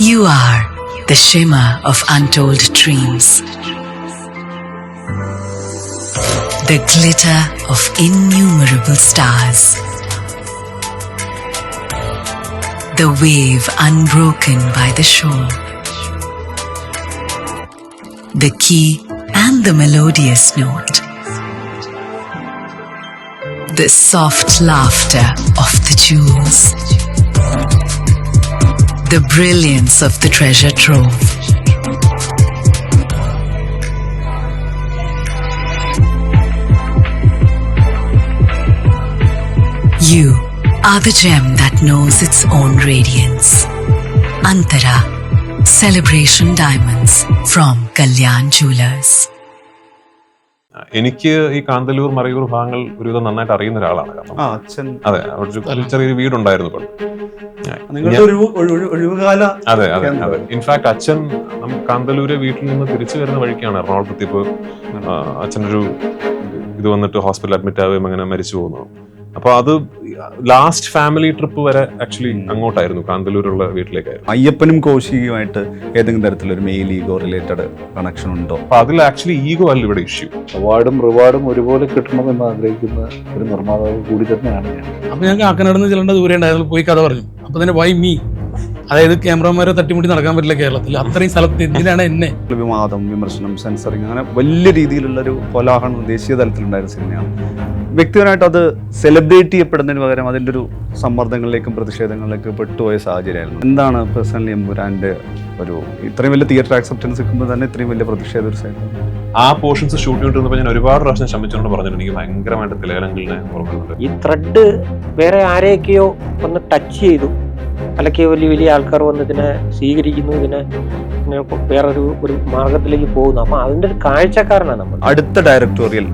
You are the shimmer of untold dreams, the glitter of innumerable stars, the wave unbroken by the shore, the key and the melodious note, the soft laughter of the jewels, the brilliance of the treasure trove. You are the gem that knows its own radiance. Antara Celebration Diamonds from Kalyan Jewelers. എനിക്ക് ഈ കാന്തല്ലൂർ മറയൂർ ഭാഗങ്ങൾ ഒരുവിധം നന്നായിട്ട് അറിയുന്ന ഒരാളാണ്. അച്ഛൻ അതെ, അവിടെ ചെറിയൊരു വീടുണ്ടായിരുന്നു. ഒഴിവുകാല അതെ അതെ അതെ. ഇൻഫാക്ട് അച്ഛൻ കാന്തല്ലൂരെ വീട്ടിൽ നിന്ന് തിരിച്ചു വരുന്ന വഴിക്കാണ് എറണാകുളത്ത് ഇപ്പോൾ അച്ഛനൊരു ഇത് വന്നിട്ട് ഹോസ്പിറ്റലിൽ അഡ്മിറ്റ് ആവുകയും അങ്ങനെ മരിച്ചു പോകുന്നു. അപ്പൊ അത് ലാസ്റ്റ് ഫാമിലി ട്രിപ്പ് വരെ ആക്ച്വലി അങ്ങോട്ടായിരുന്നു, കാന്തല്ലൂരുള്ള വീട്ടിലേക്കായിരുന്നു. അയ്യപ്പനും കൗശികയുമായിട്ട് ഏതെങ്കിലും തരത്തിലൊരു മെയിൽ ഈഗോ റിലേറ്റഡ് കണക്ഷൻ ഉണ്ടോ? അപ്പൊ അതിൽ ആക്ച്വലി ഈഗോ അല്ല ഇവിടെ ഇഷ്യൂ. അവാർഡും റിവാർഡും ഒരുപോലെ കിട്ടണമെന്ന് ആഗ്രഹിക്കുന്ന ഒരു നിർമ്മാതാവ് കൂടി തന്നെയാണ് ഞാൻ. അപ്പൊ ഞങ്ങൾക്ക് ആക്കനടന്ന് ചെല്ലേണ്ട ദൂരെ ഉണ്ടായിരുന്നു, പോയി കഥ പറഞ്ഞു. അപ്പൊ തന്നെ വൈ മീ, അതായത് ക്യാമറമാരെ തട്ടിമുട്ടി നടക്കാൻ പറ്റില്ല കേരളത്തിൽ, അത്രയും സ്ഥലത്ത് എന്തിനാണ് എന്നെ. വിവാദം, വിമർശനം, സെൻസറിങ്, അങ്ങനെ വലിയ രീതിയിലുള്ള ഒരു കോലാഹലം ദേശീയ തലത്തിലുണ്ടായിരുന്ന സിനിമയാണ്. വ്യക്തിപരമായിട്ട് അത് സെലിബ്രേറ്റ് ചെയ്യപ്പെടുന്നതിന് പകരം അതിൻ്റെ ഒരു സമ്മർദ്ദങ്ങളിലേക്കും പ്രതിഷേധങ്ങളിലേക്കും പെട്ടുപോയ സാഹചര്യമായിരുന്നു. എന്താണ് പേഴ്സണലി എമ്പുരാൻ്റെ ഒരു ഇത്രയും വലിയ തിയേറ്റർ ആക്സെപ്റ്റൻസ് കിട്ടുമ്പോൾ തന്നെ ഇത്രയും വലിയ പ്രതിഷേധ ഒരു സൈഡ്? ആ പോർഷൻസ് ഷൂട്ട് ചെയ്തിരുന്നപ്പോൾ ഞാൻ ഒരുപാട് പ്രാവശ്യം ശ്രമിച്ചുകൊണ്ട് പറഞ്ഞിട്ടുണ്ട്, എനിക്ക് ഭയങ്കരമായിട്ട് തിലകലങ്കിളിനെ ഓർമ്മയുണ്ട്. ഈ ത്രെഡ് വേറെ ആരെയൊക്കെയോ ഒന്ന് ടച്ച് ചെയ്തു, അല്ലെങ്കിൽ വലിയ വലിയ ആൾക്കാർ വന്ന് ഇതിനെ സ്വീകരിക്കുന്നു, ഇതിനെ വേറൊരു മാർഗത്തിലേക്ക് പോകുന്നു. അപ്പൊ അതിന്റെ ഒരു കാഴ്ചക്കാരനാണ് നമ്മൾ. അടുത്ത ഡയറക്ടോറിയൽ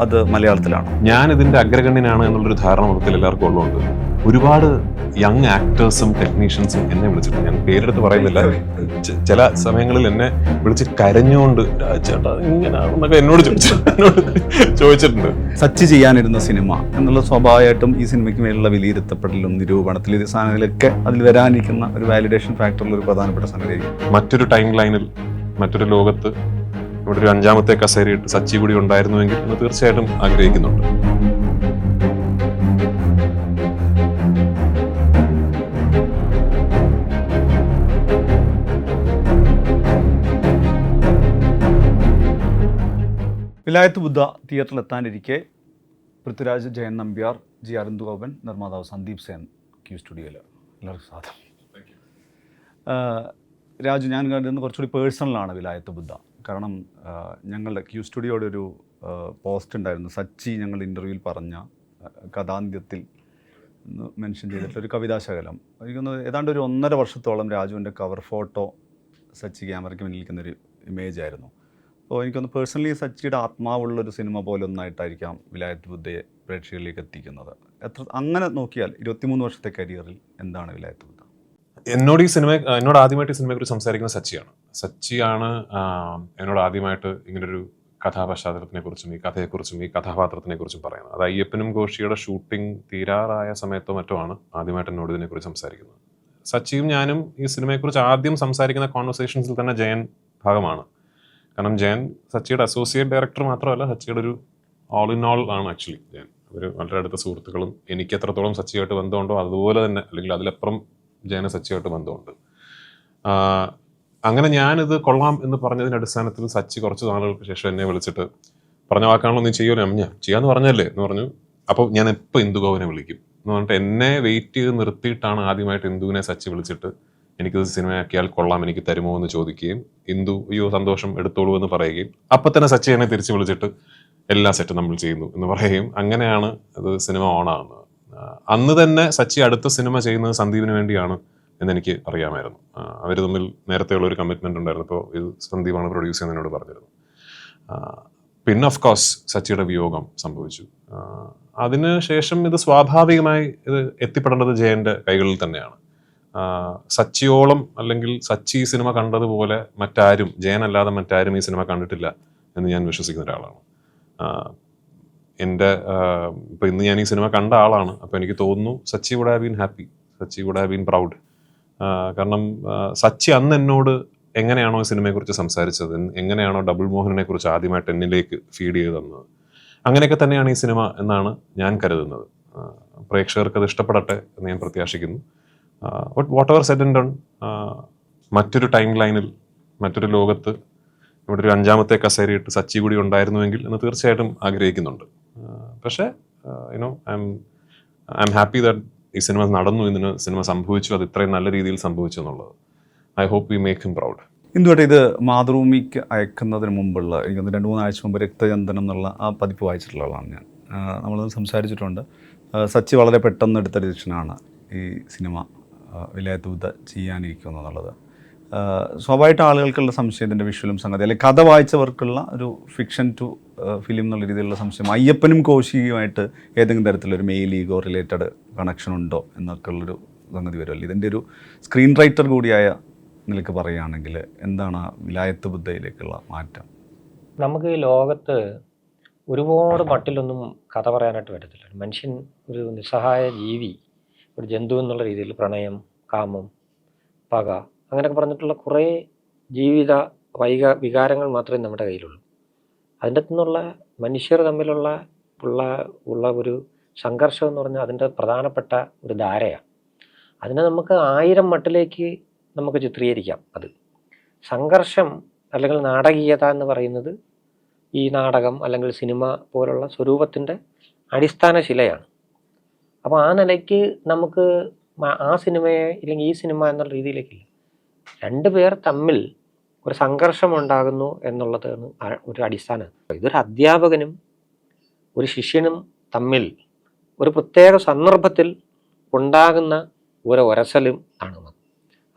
അത് മലയാളത്തിലാണ്. ഞാൻ ഇതിന്റെ അഗ്രഗണ്യനാണ് എന്നുള്ളൊരു ധാരണ മൊത്തത്തിൽ എല്ലാവർക്കും ഉള്ളതുകൊണ്ട് ഒരുപാട് യങ് ആക്ടേഴ്സും ടെക്നീഷ്യൻസും എന്നെ വിളിച്ചിട്ടുണ്ട്. ഞാൻ പേരെടുത്ത് പറയുന്നില്ല, ചില സമയങ്ങളിൽ എന്നെ വിളിച്ച് കരഞ്ഞുകൊണ്ട് ചേട്ടാ ഇങ്ങനെയാണെന്നൊക്കെ എന്നോട് ചോദിച്ചിട്ടുണ്ട്. സച്ച് ചെയ്യാനിരുന്ന സിനിമ എന്നുള്ള സ്വാഭാവികമായിട്ടും ഈ സിനിമയ്ക്ക് മേലുള്ള വിലയിരുത്തപ്പെടലും നിരൂപണത്തിൽ ഇത് സാധനങ്ങളിലൊക്കെ അതിൽ വരാനിരിക്കുന്ന ഒരു വാലിഡേഷൻ ഫാക്ടറിൽ ഒരു പ്രധാനപ്പെട്ട സംഗതിയായിരിക്കും. മറ്റൊരു ടൈം ലൈനിൽ മറ്റൊരു ലോകത്ത് ഇവിടെ ഒരു 5ാമത്തെ കസേരയിട്ട് സച്ചി കൂടി ഉണ്ടായിരുന്നുവെങ്കിൽ എന്ന് തീർച്ചയായിട്ടും ആഗ്രഹിക്കുന്നുണ്ട്. വിലായത്ത് ബുദ്ധ തിയേറ്ററിൽ എത്താനിരിക്കെ പൃഥ്വിരാജ്, ജയൻ നമ്പ്യാർ, ജി അരുന്ദുഗോപൻ, നിർമ്മാതാവ് സന്ദീപ് സേൻ ക്യൂ സ്റ്റുഡിയോയിൽ. എല്ലാവർക്കും സ്വാഗതം. രാജു, ഞാൻ കണ്ടിരുന്നത് കുറച്ചുകൂടി പേഴ്സണലാണ് വിലായത്ത് ബുദ്ധ. കാരണം ഞങ്ങളുടെ ക്യൂ സ്റ്റുഡിയോയുടെ ഒരു പോസ്റ്റ് ഉണ്ടായിരുന്നു. സച്ചി ഞങ്ങൾ ഇൻ്റർവ്യൂവിൽ പറഞ്ഞ കഥാന്ത്യത്തിൽ മെൻഷൻ ചെയ്തിട്ടുള്ളൊരു കവിതാശകലം. എനിക്കൊന്ന് ഏതാണ്ട് ഒരു 1.5 വർഷത്തോളം രാജുവിൻ്റെ കവർ ഫോട്ടോ സച്ചി ക്യാമറയ്ക്ക് മുന്നിൽ നിൽക്കുന്നൊരു ഇമേജ് ആയിരുന്നു. അപ്പോൾ എനിക്കൊന്ന് പേഴ്സണലി സച്ചിയുടെ ആത്മാവുള്ളൊരു സിനിമ പോലെ ഒന്നായിട്ടായിരിക്കാം വിലായത്ത് ബുദ്ധയെ പ്രേക്ഷകരിലേക്ക് എത്തിക്കുന്നത്. അങ്ങനെ നോക്കിയാൽ 23 വർഷത്തെ കരിയറിൽ എന്താണ് വിലായത്ത് ബുദ്ധ? എന്നോട് ആദ്യമായിട്ട് ഈ സിനിമയെക്കുറിച്ച് സംസാരിക്കുന്ന സച്ചിയാണ് എന്നോട് ആദ്യമായിട്ട് ഇങ്ങനൊരു കഥാപശ്ചാത്തലത്തിനെ കുറിച്ചും ഈ കഥയെക്കുറിച്ചും ഈ കഥാപാത്രത്തിനെ കുറിച്ചും പറയുന്നത്. അത് അയ്യപ്പനും ഘോഷിയുടെ ഷൂട്ടിംഗ് തീരാറായ സമയത്തോ മറ്റോ ആണ് ആദ്യമായിട്ട് എന്നോട് ഇതിനെക്കുറിച്ച് സംസാരിക്കുന്നത്. സച്ചിയും ഞാനും ഈ സിനിമയെക്കുറിച്ച് ആദ്യം സംസാരിക്കുന്ന കോൺവെർസേഷൻസിൽ തന്നെ ജയൻ ഭാഗമാണ്. കാരണം ജയൻ സച്ചിയുടെ അസോസിയേറ്റ് ഡയറക്ടർ മാത്രമല്ല, സച്ചിയുടെ ഒരു ഓൾ ഇൻ ഓൾ ആണ് ആക്ച്വലി ജയൻ. അവർ വളരെ അടുത്ത സുഹൃത്തുക്കളും എനിക്ക് എത്രത്തോളം സച്ചിയായിട്ട് ബന്ധമുണ്ടോ അതുപോലെ തന്നെ, അല്ലെങ്കിൽ അതിലപ്പുറം ജയന് സച്ചിയായിട്ട് ബന്ധമുണ്ട്. അങ്ങനെ ഞാനിത് കൊള്ളാം എന്ന് പറഞ്ഞതിൻ്റെ അടിസ്ഥാനത്തിൽ സച്ചി കുറച്ച് നാളുകൾക്ക് ശേഷം എന്നെ വിളിച്ചിട്ട് പറഞ്ഞ വാക്കാണല്ലോ നീ ചെയ്യുമല്ലോ, ഞാൻ ചെയ്യാന്ന് പറഞ്ഞല്ലേ എന്ന് പറഞ്ഞു. അപ്പോൾ ഞാൻ എപ്പോൾ ഇന്ദുഗോവനെ വിളിക്കും എന്ന് പറഞ്ഞിട്ട് എന്നെ വെയിറ്റ് ചെയ്ത് നിർത്തിയിട്ടാണ് ആദ്യമായിട്ട് ഇന്ദുവിനെ സച്ചി വിളിച്ചിട്ട് എനിക്കിത് സിനിമയാക്കിയാൽ കൊള്ളാം, എനിക്ക് തരുമോ എന്ന് ചോദിക്കുകയും ഇന്ദു അയ്യോ സന്തോഷം എടുത്തോളൂ എന്ന് പറയുകയും അപ്പം തന്നെ സച്ചി എന്നെ തിരിച്ച് വിളിച്ചിട്ട് എല്ലാ സെറ്റും നമ്മൾ ചെയ്യുന്നു എന്ന് പറയുകയും അങ്ങനെയാണ് അത് സിനിമ ഓണാകുന്നത്. അന്ന് തന്നെ സച്ചി അടുത്ത സിനിമ ചെയ്യുന്നത് സന്ദീപിന് വേണ്ടിയാണ് എന്നെനിക്ക് അറിയാമായിരുന്നു. അവർ തമ്മിൽ നേരത്തെയുള്ള ഒരു കമ്മിറ്റ്മെന്റ് ഉണ്ടായിരുന്നു. അപ്പോൾ ഇത് സന്ദീപാണ് പ്രൊഡ്യൂസ് ചെയ്യുന്നതിനോട് പറഞ്ഞിരുന്നു. പിന്നെ ഓഫ് കോഴ്സ് സച്ചിയുടെ വിയോഗം സംഭവിച്ചു. അതിനുശേഷം ഇത് സ്വാഭാവികമായി ഇത് എത്തിപ്പെടേണ്ടത് ജയന്റെ കൈകളിൽ തന്നെയാണ്. സച്ചിയോളം അല്ലെങ്കിൽ സച്ചി ഈ സിനിമ കണ്ടതുപോലെ മറ്റാരും, ജയനല്ലാതെ മറ്റാരും ഈ സിനിമ കണ്ടിട്ടില്ല എന്ന് ഞാൻ വിശ്വസിക്കുന്ന ഒരാളാണ്. എൻ്റെ ഇപ്പം ഇന്ന് ഞാൻ ഈ സിനിമ കണ്ട ആളാണ്. അപ്പോൾ എനിക്ക് തോന്നുന്നു Sachy would have been happy, Sachy would have been proud. കാരണം സച്ചി അന്ന് എന്നോട് എങ്ങനെയാണോ ഈ സിനിമയെക്കുറിച്ച് സംസാരിച്ചത്, എങ്ങനെയാണോ ഡബിൾ മോഹനെ കുറിച്ച് ആദ്യമായിട്ട് എന്നിലേക്ക് ഫീഡ് ചെയ്ത് തന്നത്, അങ്ങനെയൊക്കെ തന്നെയാണ് ഈ സിനിമ എന്നാണ് ഞാൻ കരുതുന്നത്. പ്രേക്ഷകർക്ക് അത് ഇഷ്ടപ്പെടട്ടെ എന്ന് ഞാൻ പ്രത്യാശിക്കുന്നു. Whatever said and done, മറ്റൊരു ടൈം ലൈനിൽ, മറ്റൊരു ലോകത്ത് ഇവിടെ ഒരു 5ാമത്തെ കസേരയിട്ട് സച്ചി കൂടി ഉണ്ടായിരുന്നുവെങ്കിൽ എന്ന് തീർച്ചയായിട്ടും ആഗ്രഹിക്കുന്നുണ്ട്. പക്ഷേ ഐ എം ഹാപ്പി ദാറ്റ് ഈ സിനിമ നടന്നു, ഇതിന് സിനിമ സംഭവിച്ചു, അത് ഇത്രയും നല്ല രീതിയിൽ സംഭവിച്ചു എന്നുള്ളത്. I hope we make him proud. എന്തുകൊണ്ടേ ഇത് മാതൃഭൂമിക്ക് അയക്കുന്നതിന് മുമ്പുള്ള എനിക്കൊന്ന് 2-3 ആഴ്ച മുമ്പ് രക്തചന്ദനം എന്നുള്ള ആ പതിപ്പ് വായിച്ചിട്ടുള്ള ആളാണ് ഞാൻ. നമ്മളത് സംസാരിച്ചിട്ടുണ്ട്. സച്ചി വളരെ പെട്ടെന്ന് എടുത്ത ഡിസിഷനാണ് ഈ സിനിമ വിലായത്ത് ബുദ്ധ ചെയ്യാനിരിക്കുന്നു എന്നുള്ളത്. സ്വാഭാവികമായിട്ട് ആളുകൾക്കുള്ള സംശയത്തിൻ്റെ വിഷ്വലും സംഗതി, അല്ലെങ്കിൽ കഥ വായിച്ചവർക്കുള്ള ഒരു ഫിക്ഷൻ ടു ഫിലിം എന്നുള്ള രീതിയിലുള്ള സംശയം, അയ്യപ്പനും കോശിയുമായിട്ട് ഏതെങ്കിലും തരത്തിലൊരു മെയിൽ ഈഗോ റിലേറ്റഡ് കണക്ഷൻ ഉണ്ടോ എന്നൊക്കെ ഉള്ളൊരു സംഗതി വരുമല്ലോ. ഇതിൻ്റെ ഒരു സ്ക്രീൻ റൈറ്റർ കൂടിയായ നിലക്ക് പറയുകയാണെങ്കിൽ എന്താണ് വിലായത്ത് ബുദ്ധയിലേക്കുള്ള മാറ്റം? നമുക്ക് ഈ ലോകത്ത് ഒരുപാട് മട്ടിലൊന്നും കഥ പറയാനായിട്ട് പറ്റത്തില്ല. മനുഷ്യൻ ഒരു നിസ്സഹായ ജീവി, ഒരു ജന്തു എന്നുള്ള രീതിയിൽ പ്രണയം, കാമം, പക, അങ്ങനെയൊക്കെ പറഞ്ഞിട്ടുള്ള കുറേ ജീവിത വികാരങ്ങൾ മാത്രമേ നമ്മുടെ കയ്യിലുള്ളൂ. അതിൻ്റെ നിന്നുള്ള മനുഷ്യർ തമ്മിലുള്ള ഒരു സംഘർഷം എന്ന് പറഞ്ഞാൽ അതിൻ്റെ പ്രധാനപ്പെട്ട ഒരു ധാരയാണ്. അതിനെ നമുക്ക് 1000 മട്ടിലേക്ക് നമുക്ക് ചിത്രീകരിക്കാം. അത് സംഘർഷം അല്ലെങ്കിൽ നാടകീയത എന്ന് പറയുന്നത് ഈ നാടകം അല്ലെങ്കിൽ സിനിമ പോലുള്ള സ്വരൂപത്തിൻ്റെ അടിസ്ഥാന ശിലയാണ്. അപ്പോൾ ആ നിലയ്ക്ക് നമുക്ക് ആ സിനിമയെ ഇല്ലെങ്കിൽ ഈ സിനിമ എന്നുള്ള രീതിയിലേക്കില്ല. 2 പേർ തമ്മിൽ ഒരു സംഘർഷം ഉണ്ടാകുന്നു എന്നുള്ളതാണ് ഒരു അടിസ്ഥാനം. ഇതൊരു അധ്യാപകനും ഒരു ശിഷ്യനും തമ്മിൽ ഒരു പ്രത്യേക സന്ദർഭത്തിൽ ഉണ്ടാകുന്ന ഒരു ഉരസലും ആണ്.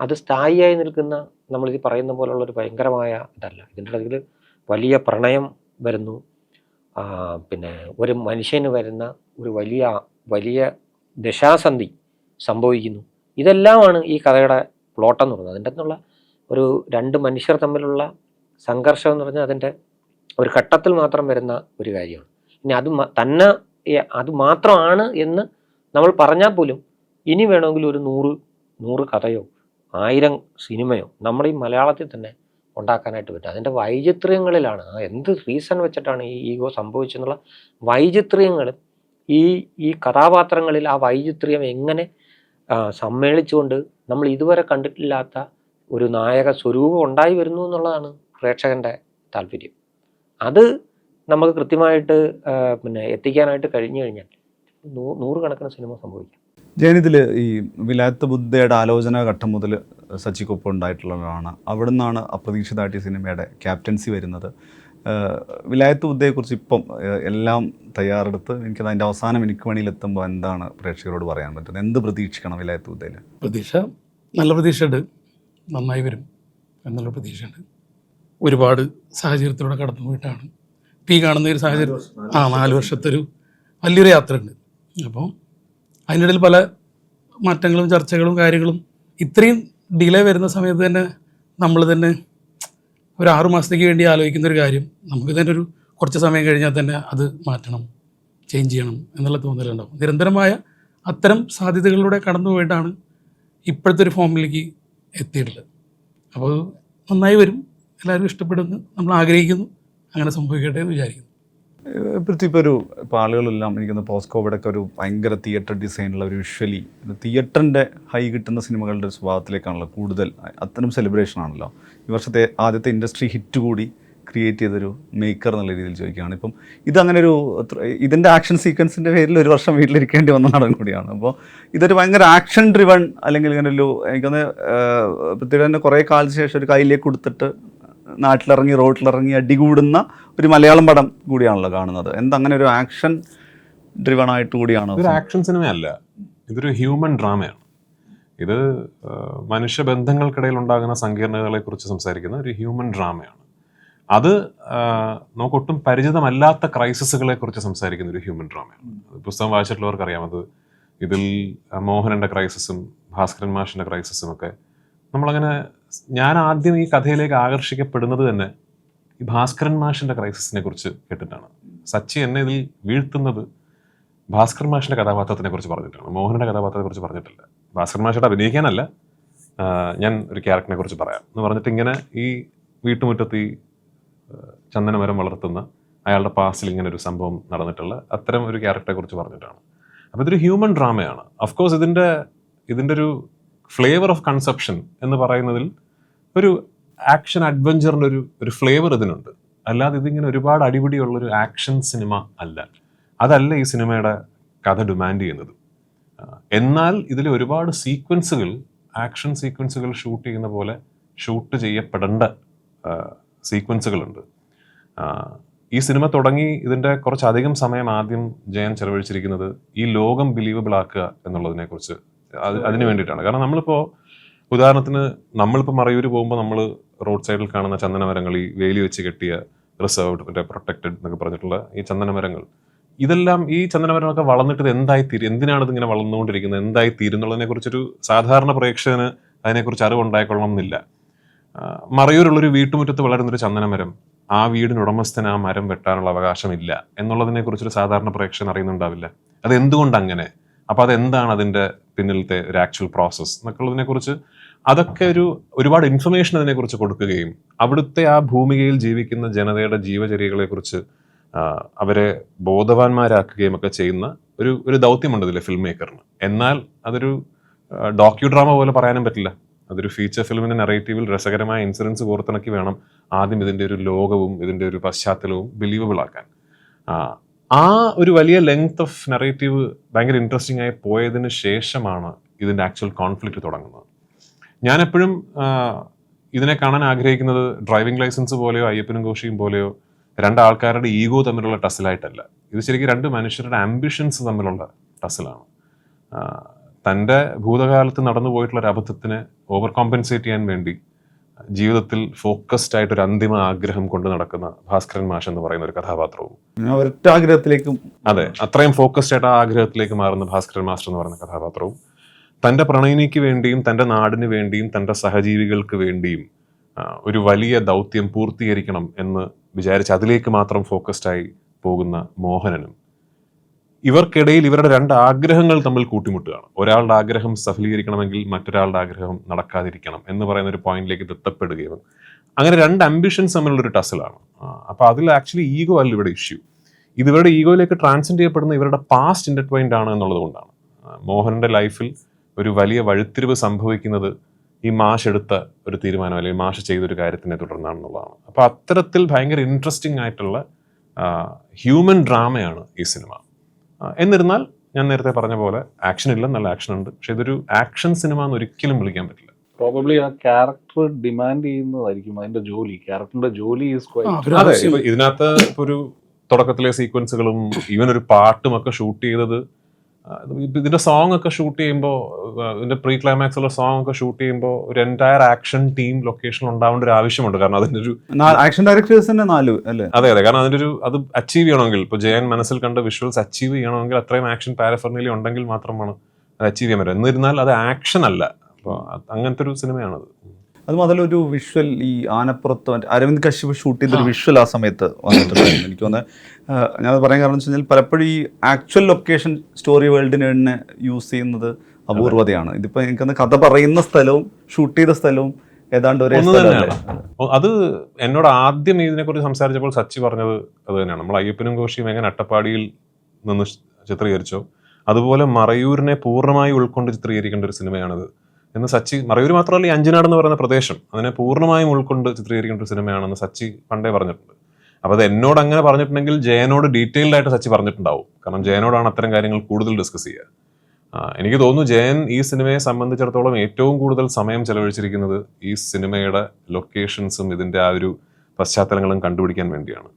അത് സ്ഥായിയായി നിൽക്കുന്ന, നമ്മളിത് പറയുന്ന പോലുള്ളൊരു ഭയങ്കരമായ ഇതല്ല. ഇതിൻ്റെ ഇടയിൽ വലിയ പ്രണയം വരുന്നു, പിന്നെ ഒരു മനുഷ്യന് വരുന്ന ഒരു വലിയ ദശാസന്ധി സംഭവിക്കുന്നു. ഇതെല്ലാമാണ് ഈ കഥയുടെ പ്ലോട്ടെന്ന് പറയുന്നത്. അതിൻ്റെ അകത്തുള്ള ഒരു 2 മനുഷ്യർ തമ്മിലുള്ള സംഘർഷം എന്ന് പറഞ്ഞാൽ അതിൻ്റെ ഒരു ഘട്ടത്തിൽ മാത്രം വരുന്ന ഒരു കാര്യമാണ്. ഇനി അത് മാത്രമാണ് എന്ന് നമ്മൾ പറഞ്ഞാൽ പോലും ഇനി വേണമെങ്കിൽ ഒരു 100 കഥയോ 1000 സിനിമയോ നമ്മുടെ ഈ മലയാളത്തിൽ തന്നെ ഉണ്ടാക്കാനായിട്ട് പറ്റും. അതിൻ്റെ വൈചിത്ര്യങ്ങളിലാണ്, എന്ത് റീസൺ വെച്ചിട്ടാണ് ഈ ഈഗോ സംഭവിച്ചെന്നുള്ള വൈചിത്ര്യങ്ങൾ, ഈ കഥാപാത്രങ്ങളിൽ ആ വൈചിത്ര്യം എങ്ങനെ സമ്മേളിച്ചുകൊണ്ട് നമ്മൾ ഇതുവരെ കണ്ടിട്ടില്ലാത്ത ഒരു നായക സ്വരൂപം ഉണ്ടായി വരുന്നു എന്നുള്ളതാണ് പ്രേക്ഷകൻ്റെ താല്പര്യം. അത് നമുക്ക് കൃത്യമായിട്ട് എത്തിക്കാനായിട്ട് കഴിഞ്ഞു കഴിഞ്ഞാൽ 100 കണക്കിന് സിനിമ സംഭവിക്കാം. ജയനിതിൽ ഈ വിലായത്ത് ബുദ്ധയുടെ ആലോചന ഘട്ടം മുതൽ സച്ചിക്കൊപ്പം ഉണ്ടായിട്ടുള്ളതാണ്. അവിടെ നിന്നാണ് അപ്രതീക്ഷിതമായിട്ട് ഈ സിനിമയുടെ ക്യാപ്റ്റൻസി വരുന്നത്. വിലായത്ത് ബുദ്ധയെക്കുറിച്ച് ഇപ്പം എല്ലാം തയ്യാറെടുത്ത് എനിക്കത് അതിൻ്റെ അവസാനം എനിക്ക് വേണിയിലെത്തുമ്പോൾ എന്താണ് പ്രേക്ഷകരോട് പറയാൻ പറ്റുന്നത്? എന്ത് പ്രതീക്ഷിക്കണം വിലായത്ത് ബുദ്ധയിൽ? നല്ല പ്രതീക്ഷയുണ്ട്, നന്നായി വരും എന്നുള്ള പ്രതീക്ഷയുണ്ട്. ഒരുപാട് സാഹചര്യത്തിലൂടെ കടന്നു പോയിട്ടാണ് ഈ കാണുന്ന ഒരു സാഹചര്യം. 4 വർഷത്തെ ഒരു വലിയൊരു യാത്ര ഉണ്ട്. അപ്പോൾ അതിനിടയിൽ പല മാറ്റങ്ങളും ചർച്ചകളും കാര്യങ്ങളും, ഇത്രയും ഡിലേ വരുന്ന സമയത്ത് തന്നെ നമ്മൾ തന്നെ ഒരു 6 മാസത്തേക്ക് വേണ്ടി ആലോചിക്കുന്ന ഒരു കാര്യം നമുക്ക് തന്നെ ഒരു കുറച്ച് സമയം കഴിഞ്ഞാൽ തന്നെ അത് മാറ്റണം, ചേഞ്ച് ചെയ്യണം എന്നുള്ള തോന്നലുണ്ടാവും. നിരന്തരമായ അത്തരം സാധ്യതകളിലൂടെ കടന്നു പോയിട്ടാണ് ഇപ്പോഴത്തെ ഒരു ഫോമിലേക്ക് എത്തിയിട്ടുള്ളത്. അപ്പോൾ നന്നായി വരും, എല്ലാവരും ഇഷ്ടപ്പെടുന്നു, നമ്മൾ ആഗ്രഹിക്കുന്നു, അങ്ങനെ സംഭവിക്കട്ടെ എന്ന് വിചാരിക്കുന്നു. ഇപ്പോൾ ആളുകളെല്ലാം എനിക്കൊന്ന് പോസ്റ്റ് കോവിഡൊക്കെ ഒരു ഭയങ്കര തിയേറ്റർ ഡിസൈനുള്ള ഒരു വിഷ്വലി തിയേറ്ററിൻ്റെ ഹൈ കിട്ടുന്ന സിനിമകളുടെ ഒരു സ്വഭാവത്തിലേക്കാണല്ലോ കൂടുതൽ. അത്തരം സെലിബ്രേഷൻ ആണല്ലോ. ഈ വർഷത്തെ ആദ്യത്തെ ഇൻഡസ്ട്രി ഹിറ്റ് കൂടി ക്രിയേറ്റ് ചെയ്തൊരു മേക്കർ എന്നുള്ള രീതിയിൽ ചോദിക്കുകയാണ്. ഇപ്പം ഇതങ്ങനെ ഒരു ഇതിൻ്റെ ആക്ഷൻ സീക്വൻസിൻ്റെ പേരിൽ 1 വർഷം വീട്ടിലിരിക്കേണ്ടി വന്ന നടൻ കൂടിയാണ്. അപ്പോൾ ഇതൊരു ഭയങ്കര ആക്ഷൻ ഡ്രിവൺ, അല്ലെങ്കിൽ ഇങ്ങനെ ഒരു എനിക്കൊന്ന് പൃഥ്വിരാജ് തന്നെ കുറേ കാലത്തിന് ശേഷം ഒരു കയ്യിലേക്ക് കൊടുത്തിട്ട് നാട്ടിലിറങ്ങി റോഡിലിറങ്ങി അടികൂടുന്ന ഒരു മലയാളം പടം കൂടിയാണല്ലോ കാണുന്നത്. അങ്ങനെ ഒരു ആക്ഷൻ ഡ്രിവൺ ആയിട്ട് കൂടിയാണോ? ഇതൊരു ആക്ഷൻ സിനിമയല്ല, ഇതൊരു ഹ്യൂമൻ ഡ്രാമയാണ്. ഇത് മനുഷ്യബന്ധങ്ങൾക്കിടയിൽ ഉണ്ടാകുന്ന സങ്കീർണതകളെക്കുറിച്ച് സംസാരിക്കുന്ന ഒരു ഹ്യൂമൻ ഡ്രാമയാണ്. അത് നമുക്കൊട്ടും പരിചിതമല്ലാത്ത ക്രൈസിസുകളെ കുറിച്ച് സംസാരിക്കുന്ന ഒരു ഹ്യൂമൻ ഡ്രാമയാണ്. പുസ്തകം വായിച്ചിട്ടുള്ളവർക്ക് അറിയാം. ഇതിൽ മോഹനന്റെ ക്രൈസിസും ഭാസ്കരൻ മാഷിന്റെ ക്രൈസിസും ഒക്കെ നമ്മളങ്ങനെ, ഞാൻ ആദ്യം ഈ കഥയിലേക്ക് ആകർഷിക്കപ്പെടുന്നത് തന്നെ ഈ ഭാസ്കരൻ മാഷിന്റെ ക്രൈസിസിനെ കുറിച്ച് കേട്ടിട്ടാണ്. സച്ചി എന്നെ ഇതിൽ വീഴ്ത്തുന്നത് ഭാസ്കരൻ മാഷിന്റെ കഥാപാത്രത്തിനെ കുറിച്ച് പറഞ്ഞിട്ടാണ്, മോഹനന്റെ കഥാപാത്രത്തെ കുറിച്ച് പറഞ്ഞിട്ടില്ല. ഭാസ്കരൻ മാഷോട് അഭിനയിക്കാനല്ല, ഞാൻ ഒരു ക്യാരക്ടറിനെ കുറിച്ച് പറയാം എന്ന് പറഞ്ഞിട്ട് ഇങ്ങനെ ഈ വീട്ടുമുറ്റത്ത് ഈ ചന്ദനമരം വളർത്തുന്ന അയാളുടെ പാസ്റ്റിൽ ഇങ്ങനെ ഒരു സംഭവം നടന്നിട്ടുള്ള അത്തരം ഒരു ക്യാരക്ടറെ കുറിച്ച് പറഞ്ഞിട്ടാണ്. അപ്പോൾ ഇതൊരു ഹ്യൂമൻ ഡ്രാമയാണ്. അഫ്കോഴ്സ് ഇതിൻ്റെ ഒരു ഫ്ലേവർ ഓഫ് കൺസെപ്ഷൻ എന്ന് പറയുന്നതിൽ ഒരു ആക്ഷൻ അഡ്വഞ്ചറിൻ്റെ ഒരു ഫ്ലേവർ ഇതിനുണ്ട്. അല്ലാതെ ഇതിങ്ങനെ ഒരുപാട് അടിപിടിയുള്ളൊരു ആക്ഷൻ സിനിമ അല്ല. അതല്ല ഈ സിനിമയുടെ കഥ ഡിമാൻഡ് ചെയ്യുന്നത്. എന്നാൽ ഇതിൽ ഒരുപാട് സീക്വൻസുകൾ, ആക്ഷൻ സീക്വൻസുകൾ ഷൂട്ട് ചെയ്യുന്ന പോലെ ഷൂട്ട് ചെയ്യപ്പെടേണ്ട സീക്വൻസുകളുണ്ട്. ഈ സിനിമ തുടങ്ങി ഇതിൻ്റെ കുറച്ചധികം സമയം ആദ്യം ജയൻ ചെലവഴിച്ചിരിക്കുന്നത് ഈ ലോകം ബിലീവബിൾ ആക്കുക എന്നുള്ളതിനെക്കുറിച്ച് അതിന് വേണ്ടിയിട്ടാണ്. കാരണം ഉദാഹരണത്തിന് നമ്മളിപ്പോൾ മറയൂർ പോകുമ്പോൾ നമ്മൾ റോഡ് സൈഡിൽ കാണുന്ന ചന്ദനമരങ്ങൾ, ഈ വേലി വെച്ച് കെട്ടിയ റിസർവ്ഡ്, മറ്റേ പ്രൊട്ടക്റ്റഡ് എന്നൊക്കെ പറഞ്ഞിട്ടുള്ള ഈ ചന്ദനമരങ്ങൾ, ഇതെല്ലാം ഈ ചന്ദനമരങ്ങളൊക്കെ വളർന്നിട്ട് ഇത് എന്തായിത്തീരും, എന്തിനാണ് ഇതിങ്ങനെ വളർന്നുകൊണ്ടിരിക്കുന്നത്, എന്തായിത്തീരും എന്നുള്ളതിനെ കുറിച്ചൊരു സാധാരണ പ്രേക്ഷകന് അതിനെക്കുറിച്ച് അറിവുണ്ടായിക്കൊള്ളണം എന്നില്ല. മറയൂരുള്ളൊരു വീട്ടുമുറ്റത്ത് വളരുന്നൊരു ചന്ദനമരം, ആ വീടിന് ഉടമസ്ഥന് ആ മരം വെട്ടാനുള്ള അവകാശമില്ല എന്നുള്ളതിനെ കുറിച്ചൊരു സാധാരണ പ്രേക്ഷകൻ അറിയുന്നുണ്ടാവില്ല. അത് എന്തുകൊണ്ട് അങ്ങനെ, അപ്പോൾ അതെന്താണ് അതിൻ്റെ പിന്നിലത്തെ ഒരു ആക്ച്വൽ പ്രോസസ്സ് എന്നൊക്കെ ഉള്ളതിനെ കുറിച്ച് അതൊക്കെ ഒരുപാട് ഇൻഫർമേഷൻ അതിനെക്കുറിച്ച് കൊടുക്കുകയും അവിടുത്തെ ആ ഭൂമികയിൽ ജീവിക്കുന്ന ജനതയുടെ ജീവചര്യകളെ കുറിച്ച് അവരെ ബോധവാന്മാരാക്കുകയും ഒക്കെ ചെയ്യുന്ന ഒരു ദൗത്യമുണ്ട് ഇതിലെ ഫിൽം മേക്കറിന്. എന്നാൽ അതൊരു ഡോക്യു ഡ്രാമ പോലെ പറയാനും പറ്റില്ല. അതൊരു ഫീച്ചർ ഫിലിമിന്റെ നറേറ്റീവിൽ രസകരമായ ഇൻസിഡൻസ് കോർത്തിണക്കി വേണം ആദ്യം ഇതിൻ്റെ ഒരു ലോകവും ഇതിൻ്റെ ഒരു പശ്ചാത്തലവും ബിലീവബിൾ ആക്കാൻ. ആ ഒരു വലിയ ലെങ്ത് ഓഫ് നറേറ്റീവ് ഭയങ്കര ഇൻട്രസ്റ്റിംഗ് ആയി പോയതിന് ശേഷമാണ് ഇതിൻ്റെ ആക്ച്വൽ കോൺഫ്ലിക്റ്റ് തുടങ്ങുന്നത്. ഞാനെപ്പോഴും ഇതിനെ കാണാൻ ആഗ്രഹിക്കുന്നത് ഡ്രൈവിംഗ് ലൈസൻസ് പോലെയോ അയ്യപ്പനും കോശിയും പോലെയോ രണ്ടാൾക്കാരുടെ ഈഗോ തമ്മിലുള്ള ടസിലായിട്ടല്ല. ഇത് ശരിക്കും രണ്ട് മനുഷ്യരുടെ ആംബിഷൻസ് തമ്മിലുള്ള ടസിലാണ്. തൻ്റെ ഭൂതകാലത്ത് നടന്നു പോയിട്ടുള്ള ഒരു അബദ്ധത്തിനെ ഓവർ കോമ്പൻസേറ്റ് ചെയ്യാൻ വേണ്ടി ജീവിതത്തിൽ ഫോക്കസ്ഡ് ആയിട്ട് ഒരു അന്തിമ ആഗ്രഹം കൊണ്ട് നടക്കുന്ന ഭാസ്കരൻ മാഷ് എന്ന് പറയുന്ന ഒരു കഥാപാത്രവും, ഒരൊറ്റ ആഗ്രഹത്തിലേക്കും, അതെ, അത്രയും ഫോക്കസ്ഡ് ആയിട്ട് ആ ആഗ്രഹത്തിലേക്ക് മാറുന്ന ഭാസ്കരൻ മാസ്റ്റർ എന്ന് പറയുന്ന കഥാപാത്രവും തൻ്റെ പ്രണയിനിക്ക് വേണ്ടിയും തൻ്റെ നാടിന് വേണ്ടിയും തൻ്റെ സഹജീവികൾക്ക് വേണ്ടിയും ഒരു വലിയ ദൗത്യം പൂർത്തീകരിക്കണം എന്ന് വിചാരിച്ച് അതിലേക്ക് മാത്രം ഫോക്കസ്ഡായി പോകുന്ന മോഹനനും, ഇവർക്കിടയിൽ ഇവരുടെ രണ്ട് ആഗ്രഹങ്ങൾ തമ്മിൽ കൂട്ടിമുട്ടുകയാണ്. ഒരാളുടെ ആഗ്രഹം സഫലീകരിക്കണമെങ്കിൽ മറ്റൊരാളുടെ ആഗ്രഹം നടക്കാതിരിക്കണം എന്ന് പറയുന്ന ഒരു പോയിന്റിലേക്ക് എത്തപ്പെടുകയും അങ്ങനെ രണ്ട് അംബിഷൻസ് തമ്മിലുള്ളൊരു ടസിലാണ്. അപ്പോൾ അതിൽ ആക്ച്വലി ഈഗോ അല്ല ഇവിടെ ഇഷ്യൂ. ഇവരുടെ ഈഗോയിലേക്ക് ട്രാൻസെൻഡ് ചെയ്യപ്പെടുന്ന ഇവരുടെ പാസ്റ്റ് ഇന്റർട്വൈൻഡ് ആണ് എന്നുള്ളത് കൊണ്ടാണ്. മോഹനന്റെ ലൈഫിൽ ഒരു വലിയ വഴിത്തിരിവ് സംഭവിക്കുന്നത് ഈ മാഷ് എടുത്ത ഒരു തീരുമാനം അല്ലെങ്കിൽ മാഷ് ചെയ്തൊരു കാര്യത്തിനെ തുടർന്നാണെന്നുള്ളതാണ്. അപ്പോൾ അത്തരത്തിൽ ഭയങ്കര ഇൻട്രസ്റ്റിംഗ് ആയിട്ടുള്ള ഹ്യൂമൻ ഡ്രാമയാണ് ഈ സിനിമ. എന്നിരുന്നാൽ ഞാൻ നേരത്തെ പറഞ്ഞ പോലെ ആക്ഷൻ ഇല്ല, നല്ല ആക്ഷൻ ഉണ്ട്. പക്ഷെ ഇതൊരു ആക്ഷൻ സിനിമ എന്ന് ഒരിക്കലും വിളിക്കാൻ പറ്റില്ല. പ്രോബബ്ലി ആ ക്യാരക്ടർ ഡിമാൻഡ് ചെയ്യുന്നതായിരിക്കും അതിന്റെ ജോലി. ക്യാരക്ടറിന്റെ ജോലി അതെ, ഇതിനകത്ത് ഇപ്പൊ ഒരു തുടക്കത്തിലെ സീക്വൻസുകളും ഈവൻ ഒരു പാട്ടും ഒക്കെ ഷൂട്ട് ചെയ്തത്, ഇതിന്റെ സോങ് ഒക്കെ ഷൂട്ട് ചെയ്യുമ്പോൾ, ഇതിന്റെ പ്രീ ക്ലൈമാക്സ് ഉള്ള സോങ് ഒക്കെ ഷൂട്ട് ചെയ്യുമ്പോൾ ഒരു എൻറ്റയർ ആക്ഷൻ ടീം ലൊക്കേഷനിൽ ഉണ്ടാവേണ്ട ഒരു ആവശ്യമുണ്ട്. കാരണം അതിന്റെ ഒരു ആക്ഷൻ ഡയറക്ടേഴ്സിന്റെ 4 അല്ലേ? അതെ, കാരണം അതിന്റെ അത് അച്ചീവ് ചെയ്യണമെങ്കിൽ, ഇപ്പൊ ജയൻ മനസ്സിൽ കണ്ട വിഷ്വൽസ് അച്ചീവ് ചെയ്യണമെങ്കിൽ അത്രയും ആക്ഷൻ പാരഫെർണലി ഉണ്ടെങ്കിൽ മാത്രമാണ് അത് അച്ചീവ് ചെയ്യാൻ പറ്റുക. എന്നിരുന്നാൽ അത് ആക്ഷൻ അല്ല. അപ്പോൾ അങ്ങനത്തെ ഒരു സിനിമയാണത്. അതും അതിലൊരു വിഷ്വൽ, ഈ ആനപ്പുറത്ത് അരവിന്ദ് കശ്യപ് ഷൂട്ട് ചെയ്തൊരു വിഷ്വൽ ആ സമയത്ത് വന്നിട്ടുണ്ടായിരുന്നു. എനിക്ക് തോന്നുന്നത് ഞാൻ പറയാൻ കാരണം വെച്ച് കഴിഞ്ഞാൽ പലപ്പോഴും ഈ ആക്ച്വൽ ലൊക്കേഷൻ സ്റ്റോറി വേൾഡിന് തന്നെ യൂസ് ചെയ്യുന്നത് അപൂർവതയാണ്. ഇതിപ്പോൾ എനിക്കൊന്ന് കഥ പറയുന്ന സ്ഥലവും ഷൂട്ട് ചെയ്ത സ്ഥലവും ഏതാണ്ട് ഒരേ സ്ഥലമാണ്. അത് എന്നോട് ആദ്യം ഇതിനെക്കുറിച്ച് സംസാരിച്ചപ്പോൾ സച്ചി പറഞ്ഞത് അത് തന്നെയാണ്. നമ്മൾ അയ്യപ്പനും കോശിയും എങ്ങനെ അട്ടപ്പാടിയിൽ നിന്ന് ചിത്രീകരിച്ചോ അതുപോലെ മറയൂരിനെ പൂർണ്ണമായി ഉൾക്കൊണ്ട് ചിത്രീകരിക്കേണ്ട ഒരു സിനിമയാണിത് എന്ന് സച്ചി, മറയൂർ മാത്രമല്ല ഈ അഞ്ചനാട് എന്ന് പറയുന്ന പ്രദേശം, അതിനെ പൂർണ്ണമായും ഉൾക്കൊണ്ട് ചിത്രീകരിക്കേണ്ട ഒരു സിനിമയാണെന്ന് സച്ചി പണ്ടേ പറഞ്ഞിട്ടുണ്ട്. അപ്പോൾ അത് എന്നോട് അങ്ങനെ പറഞ്ഞിട്ടുണ്ടെങ്കിൽ ജയനോട് ഡീറ്റെയിൽഡ് ആയിട്ട് സച്ചി പറഞ്ഞിട്ടുണ്ടാവും. കാരണം ജയനോടാണ് അത്തരം കാര്യങ്ങൾ കൂടുതൽ ഡിസ്കസ് ചെയ്യുക. എനിക്ക് തോന്നുന്നു ജയൻ ഈ സിനിമയെ സംബന്ധിച്ചിടത്തോളം ഏറ്റവും കൂടുതൽ സമയം ചെലവഴിച്ചിരിക്കുന്നത് ഈ സിനിമയുടെ ലൊക്കേഷൻസും ഇതിൻ്റെ ആ ഒരു പശ്ചാത്തലങ്ങളും കണ്ടുപിടിക്കാൻ വേണ്ടിയാണ്.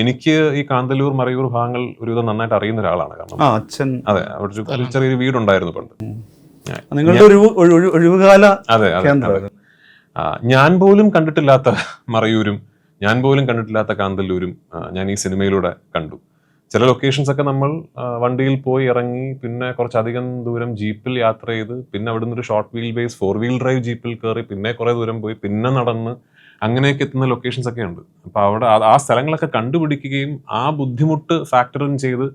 എനിക്ക് ഈ കാന്തല്ലൂർ മറയൂർ ഭാഗങ്ങൾ ഒരുവിധം നന്നായിട്ട് അറിയുന്ന ഒരാളാണ്. കാരണം അച്ഛൻ, അതെ, അവിടെ ഒരു ചെറിയൊരു വീടുണ്ടായിരുന്നു പണ്ട്. നിങ്ങളുടെ ഒഴിവുകാല. അതെ, ഞാൻ പോലും കണ്ടിട്ടില്ലാത്ത മറയൂരും ഞാൻ പോലും കണ്ടിട്ടില്ലാത്ത കാന്തല്ലൂരും ഞാൻ ഈ സിനിമയിലൂടെ കണ്ടു. ചില ലൊക്കേഷൻസ് ഒക്കെ നമ്മൾ വണ്ടിയിൽ പോയി ഇറങ്ങി പിന്നെ കുറച്ചധികം ദൂരം ജീപ്പിൽ യാത്ര ചെയ്ത് പിന്നെ അവിടെ നിന്നൊരു short wheel base 4-wheel drive ജീപ്പിൽ കയറി പിന്നെ കുറേ ദൂരം പോയി പിന്നെ നടന്ന് അങ്ങനെയൊക്കെ എത്തുന്ന ലൊക്കേഷൻസ് ഒക്കെ ഉണ്ട്. അപ്പോൾ അവിടെ ആ സ്ഥലങ്ങളൊക്കെ കണ്ടുപിടിക്കുകയും ആ ബുദ്ധിമുട്ട് ഫാക്ടറിൻ ചെയ്ത്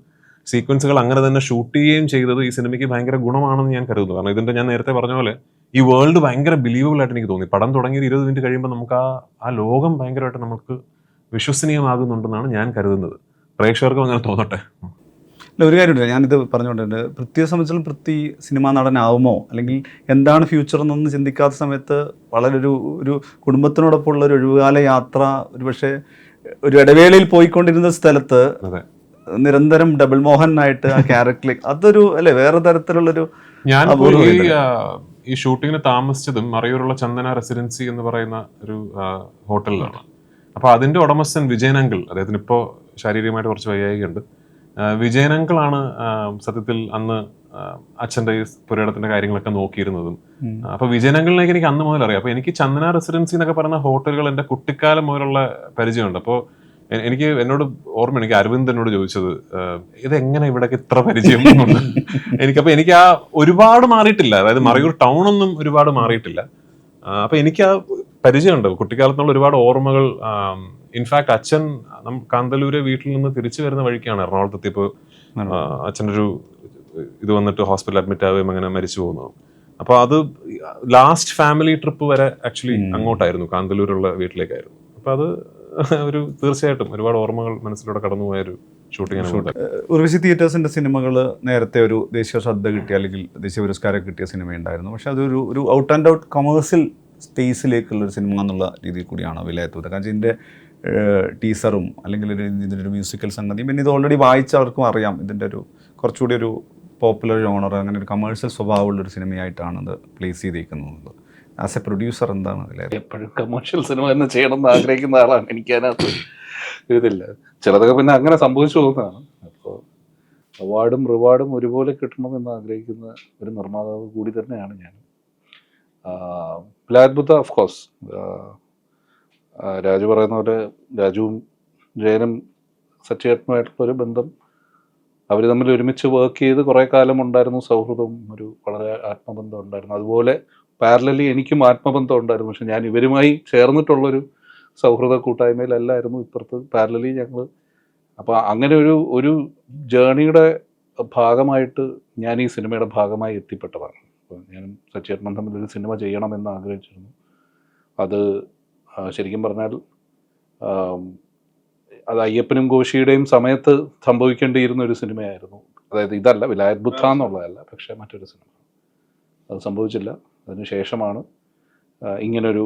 സീക്വൻസുകൾ അങ്ങനെ തന്നെ ഷൂട്ട് ചെയ്യുകയും ചെയ്തത് ഈ സിനിമയ്ക്ക് ഭയങ്കര ഗുണമാണെന്ന് ഞാൻ കരുതുന്നു. കാരണം ഇതിന്റെ ഞാൻ നേരത്തെ പറഞ്ഞ പോലെ ഈ വേൾഡ് ഭയങ്കര ബിലീവബിൾ ആയിട്ട് എനിക്ക് തോന്നി. പടം തുടങ്ങിയത് 20 മിനിറ്റ് കഴിയുമ്പോൾ നമുക്ക് ആ ലോകം ഭയങ്കരമായിട്ട് നമുക്ക് വിശ്വസനീയമാകുന്നുണ്ടെന്നാണ് ഞാൻ കരുതുന്നത്. പ്രേക്ഷകർക്കും അങ്ങനെ തോന്നട്ടെ. അല്ല, ഒരു കാര്യമില്ല, ഞാനിത് പറഞ്ഞുകൊണ്ടുണ്ട്, പൃഥ്വിയെ സംബന്ധിച്ചും പൃഥ്വി സിനിമാ നടനാവുമോ അല്ലെങ്കിൽ എന്താണ് ഫ്യൂച്ചർ എന്നൊന്നും ചിന്തിക്കാത്ത സമയത്ത് വളരെ ഒരു കുടുംബത്തിനോടൊപ്പമുള്ള ഒരു ഒഴിവുകാല യാത്ര, ഒരു പക്ഷേ ഒരു ഇടവേളയിൽ പോയിക്കൊണ്ടിരുന്ന സ്ഥലത്ത് നിരന്തരം ഡബിൾ മോഹനായിട്ട് ആ ക്യാരക്ടറിലേക്ക് അതൊരു അല്ലെ വേറെ തരത്തിലുള്ളൊരു. ഞാൻ ഈ ഷൂട്ടിങ്ങിന് താമസിച്ചതും മറയൂരുള്ള ചന്ദന റെസിഡൻസി എന്ന് പറയുന്ന ഒരു ഹോട്ടലിലാണ്. അപ്പോൾ അതിന്റെ ഉടമസ്ഥൻ വിജയനങ്കിൾ, അദ്ദേഹത്തിന് ഇപ്പോൾ ശാരീരികമായിട്ട് കുറച്ച് വൈകായികയുണ്ട്. വിജയനങ്കിളാണ് സത്യത്തിൽ അന്ന് അച്ഛൻ്റെ ഈ പുരയിടത്തിന്റെ കാര്യങ്ങളൊക്കെ നോക്കിയിരുന്നതും. അപ്പൊ വിജയനങ്കിളിലേക്ക് എനിക്ക് അന്ന് മുതൽ അറിയാം. അപ്പൊ എനിക്ക് ചന്ദന റെസിഡൻസി എന്നൊക്കെ പറയുന്ന ഹോട്ടലുകൾ എൻ്റെ കുട്ടിക്കാലം മുതലുള്ള പരിചയമുണ്ട്. അപ്പോൾ എന്നോട് ഓർമ്മ, എനിക്ക് അരവിന്ദ് എന്നോട് ചോദിച്ചത് ഇതെങ്ങനെ ഇവിടേക്ക് ഇത്ര പരിചയം എന്നുണ്ട്. എനിക്കപ്പോൾ എനിക്ക് ആ ഒരുപാട് മാറിയിട്ടില്ല, അതായത് മറയൂർ ടൗൺ ഒന്നും ഒരുപാട് മാറിയിട്ടില്ല. അപ്പൊ എനിക്ക് ആ പരിചയമുണ്ട്, കുട്ടിക്കാലത്തുള്ള ഒരുപാട് ഓർമ്മകൾ. ഇൻഫാക്ട് അച്ഛൻ കാന്തല്ലൂരെ വീട്ടിൽ നിന്ന് തിരിച്ചു വരുന്ന വഴിക്കാണ് എറണാകുളത്തെത്തിയപ്പോൾ അച്ഛൻ്റെ ഒരു ഇത് വന്നിട്ട് ഹോസ്പിറ്റലിൽ അഡ്മിറ്റ് ആവുകയും അങ്ങനെ മരിച്ചു പോകുന്നത്. അപ്പോൾ അത് ലാസ്റ്റ് ഫാമിലി ട്രിപ്പ് വരെ ആക്ച്വലി അങ്ങോട്ടായിരുന്നു, കാന്തല്ലൂരുള്ള വീട്ടിലേക്കായിരുന്നു. അപ്പോൾ അത് ഒരു തീർച്ചയായിട്ടും ഒരുപാട് ഓർമ്മകൾ മനസ്സിലൂടെ കടന്നുപോയൊരു ഷൂട്ടിംഗ്. ഉർവശി തിയേറ്റേഴ്സിൻ്റെ സിനിമകൾ നേരത്തെ ഒരു ദേശീയ ശ്രദ്ധ കിട്ടിയ അല്ലെങ്കിൽ ദേശീയ പുരസ്കാരം കിട്ടിയ സിനിമയുണ്ടായിരുന്നു. പക്ഷെ അതൊരു ഔട്ട് ആൻഡ് ഔട്ട് കൊമേഴ്സ്യൽ സ്പേസിലേക്കുള്ളൊരു സിനിമ എന്നുള്ള രീതിയിൽ കൂടിയാണ് വിലയിരുത്തുന്നത്. കാരണം ഇതിൻ്റെ ടീസറും അല്ലെങ്കിൽ ഇതിൻ്റെ ഒരു മ്യൂസിക്കൽ സംഗതി, പിന്നെ ഇത് ഓൾറെഡി വായിച്ചവർക്കും അറിയാം ഇതിൻ്റെ ഒരു കുറച്ചുകൂടി ഒരു പോപ്പുലർ ജോണർ, അങ്ങനെ ഒരു കമേഴ്ഷ്യൽ സ്വഭാവമുള്ളൊരു സിനിമയായിട്ടാണ് അത് പ്ലേസ് ചെയ്തിരിക്കുന്നത്. ആസ് എ പ്രൊഡ്യൂസർ എന്താണ് അതിൽ? എപ്പോഴും കമേഴ്ഷ്യൽ സിനിമ തന്നെ ചെയ്യണം എന്ന് ആഗ്രഹിക്കുന്ന ആളാണ്. എനിക്ക് അതിനകത്ത് ഇതില്ല, ചിലതൊക്കെ പിന്നെ അങ്ങനെ സംഭവിച്ചു പോകുന്നതാണ്. അപ്പോൾ അവാർഡും റിവാർഡും ഒരുപോലെ കിട്ടണമെന്ന് ആഗ്രഹിക്കുന്ന ഒരു നിർമ്മാതാവ് കൂടി തന്നെയാണ് ഞാൻ. വിലായത് ബുദ്ധ ഓഫ് കോഴ്സ്, രാജു പറയുന്ന പോലെ രാജുവും ജയനും സച്ചേട്ടനുമായിട്ടുള്ളൊരു ബന്ധം, അവർ തമ്മിൽ ഒരുമിച്ച് വർക്ക് ചെയ്ത് കുറേ കാലം ഉണ്ടായിരുന്നു, സൗഹൃദവും ഒരു വളരെ ആത്മബന്ധം ഉണ്ടായിരുന്നു. അതുപോലെ പാരലലി എനിക്കും ആത്മബന്ധം ഉണ്ടായിരുന്നു. പക്ഷെ ഞാൻ ഇവരുമായി ചേർന്നിട്ടുള്ളൊരു സൗഹൃദ കൂട്ടായ്മയിലല്ലായിരുന്നു, ഇപ്പുറത്ത് പാരലലി ഞങ്ങൾ. അപ്പോൾ അങ്ങനെ ഒരു ജേണിയുടെ ഭാഗമായിട്ട് ഞാൻ ഈ സിനിമയുടെ ഭാഗമായി എത്തിപ്പെട്ടതാണ്. അപ്പോൾ ഞാനും സച്ചേട്ടനും തമ്മിലൊരു സിനിമ ചെയ്യണമെന്ന് ആഗ്രഹിച്ചിരുന്നു. അത് ശരിക്കും പറഞ്ഞാൽ അത് അയ്യപ്പനും ഘോഷിയുടെയും സമയത്ത് സംഭവിക്കേണ്ടിയിരുന്ന ഒരു സിനിമയായിരുന്നു. അതായത് ഇതല്ല, വിലായത് ബുദ്ധ എന്നുള്ളതല്ല, പക്ഷേ മറ്റൊരു സിനിമ. അത് സംഭവിച്ചില്ല. അതിനുശേഷമാണ് ഇങ്ങനൊരു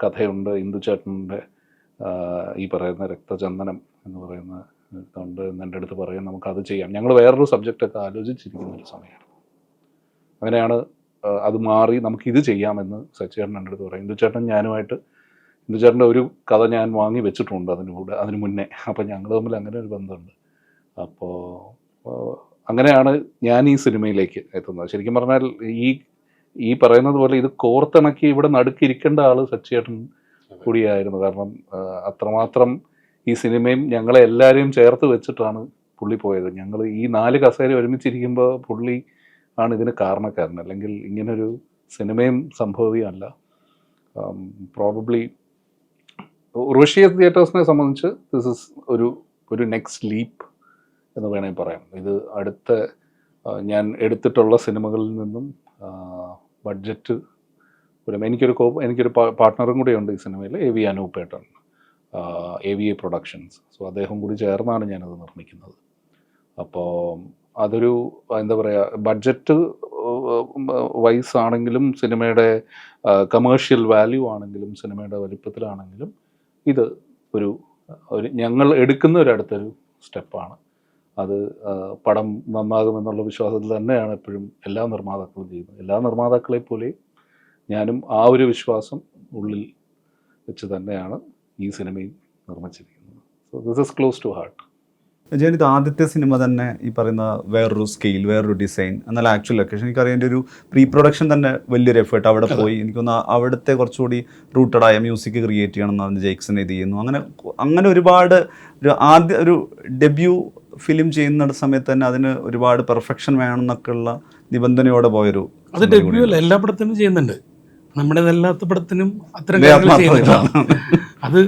കഥയുണ്ട്, ഇന്ദുചേട്ടൻ്റെ ഈ പറയുന്ന രക്തചന്ദനം എന്ന് പറയുന്ന ഇതുണ്ട് എന്ന് എൻ്റെ അടുത്ത് പറയാൻ നമുക്കത് ചെയ്യാം. ഞങ്ങൾ വേറൊരു സബ്ജക്റ്റൊക്കെ ആലോചിച്ചിരിക്കുന്ന ഒരു സമയമാണ്. അങ്ങനെയാണ് അത് മാറി നമുക്കിത് ചെയ്യാമെന്ന് സച്ചേട്ടൻ എൻ്റെ അടുത്ത് പറയും. ഇന്ദുചേട്ടൻ ഞാനുമായിട്ട്, ഇന്ദുചേട്ടൻ്റെ ഒരു കഥ ഞാൻ വാങ്ങി വെച്ചിട്ടുണ്ട് അതിന് മുന്നേ. അപ്പം ഞങ്ങൾ തമ്മിൽ അങ്ങനെ ഒരു ബന്ധമുണ്ട്. അപ്പോൾ അങ്ങനെയാണ് ഞാൻ ഈ സിനിമയിലേക്ക് എത്തുന്നത്. ശരിക്കും പറഞ്ഞാൽ ഈ പറയുന്നത് പോലെ ഇത് കോർത്തിണക്കി ഇവിടെ നടുക്കിരിക്കേണ്ട ആൾ സച്ചേട്ടൻ കൂടിയായിരുന്നു. കാരണം അത്രമാത്രം ഈ സിനിമയും ഞങ്ങളെ എല്ലാവരെയും ചേർത്ത് വെച്ചിട്ടാണ് പുള്ളി പോയത്. ഞങ്ങൾ ഈ 4 കസേര ഒരുമിച്ചിരിക്കുമ്പോൾ പുള്ളി ആണ് ഇതിന് കാരണക്കാരൻ. അല്ലെങ്കിൽ ഇങ്ങനൊരു സിനിമയും സംഭവ്യമല്ല. പ്രോബബ്ലി ഉർവശി തിയേറ്റേഴ്സിനെ സംബന്ധിച്ച് ദിസ് ഇസ് ഒരു നെക്സ്റ്റ് ലീപ്പ് എന്ന് വേണമെങ്കിൽ പറയാം. ഇത് അടുത്ത ഞാൻ എടുത്തിട്ടുള്ള സിനിമകളിൽ നിന്നും ബഡ്ജറ്റ് എനിക്കൊരു പാർട്ട്ണറും കൂടെയുണ്ട് ഈ സിനിമയിൽ, AV അനൂപേട്ടൻ, AVA പ്രൊഡക്ഷൻസ്. സോ അദ്ദേഹം കൂടി ചേർന്നാണ് ഞാനത് നിർമ്മിക്കുന്നത്. അപ്പോൾ അതൊരു എന്താ പറയുക, ബഡ്ജറ്റ് വൈസ് ആണെങ്കിലും സിനിമയുടെ കമേഴ്ഷ്യൽ വാല്യൂ ആണെങ്കിലും സിനിമയുടെ വലിപ്പത്തിലാണെങ്കിലും ഇത് ഒരു ഞങ്ങൾ എടുക്കുന്ന ഒരു അടുത്തൊരു സ്റ്റെപ്പാണ്. അത് പടം നന്നാകുമെന്നുള്ള വിശ്വാസത്തിൽ തന്നെയാണ് എപ്പോഴും എല്ലാ നിർമ്മാതാക്കളും ചെയ്യുന്നത്. എല്ലാ നിർമ്മാതാക്കളെ പോലെയും ഞാനും ആ ഒരു വിശ്വാസം ഉള്ളിൽ വെച്ച് തന്നെയാണ് ഈ സിനിമയും നിർമ്മിച്ചിരിക്കുന്നത്. So this is close to heart. Jayan, ഇത് ആദ്യത്തെ സിനിമ തന്നെ ഈ പറയുന്ന വേറൊരു സ്കെയിൽ, വേറൊരു ഡിസൈൻ, എന്നാൽ ആക്ച്വൽ ലൊക്കേഷൻ. എനിക്കറിയാം എൻ്റെ ഒരു പ്രീ പ്രൊഡക്ഷൻ തന്നെ വലിയൊരു എഫേർട്ട്. അവിടെ പോയി എനിക്കൊന്ന് അവിടുത്തെ കുറച്ചുകൂടി റൂട്ടഡായ മ്യൂസിക് ക്രിയേറ്റ് ചെയ്യണം എന്ന് പറഞ്ഞ് ജെയ്ക്സൺ ഇത് ചെയ്യുന്നു. അങ്ങനെ ഒരുപാട് ഒരു ഡെബ്യൂ ഫിലിം ചെയ്യുന്ന സമയത്ത് തന്നെ അതിന് ഒരുപാട് പെർഫെക്ഷൻ വേണം എന്നൊക്കെ ഉള്ള നിബന്ധനയോടെ പോയൊരു. അത് ഡെബ്യൂ അല്ല, എല്ലാ പടത്തിനും ചെയ്യുന്നുണ്ട്. നമ്മുടേതല്ലാത്ത പടത്തിനും അത്തരം കാര്യങ്ങൾ ചെയ്യുന്നുണ്ട്. അത്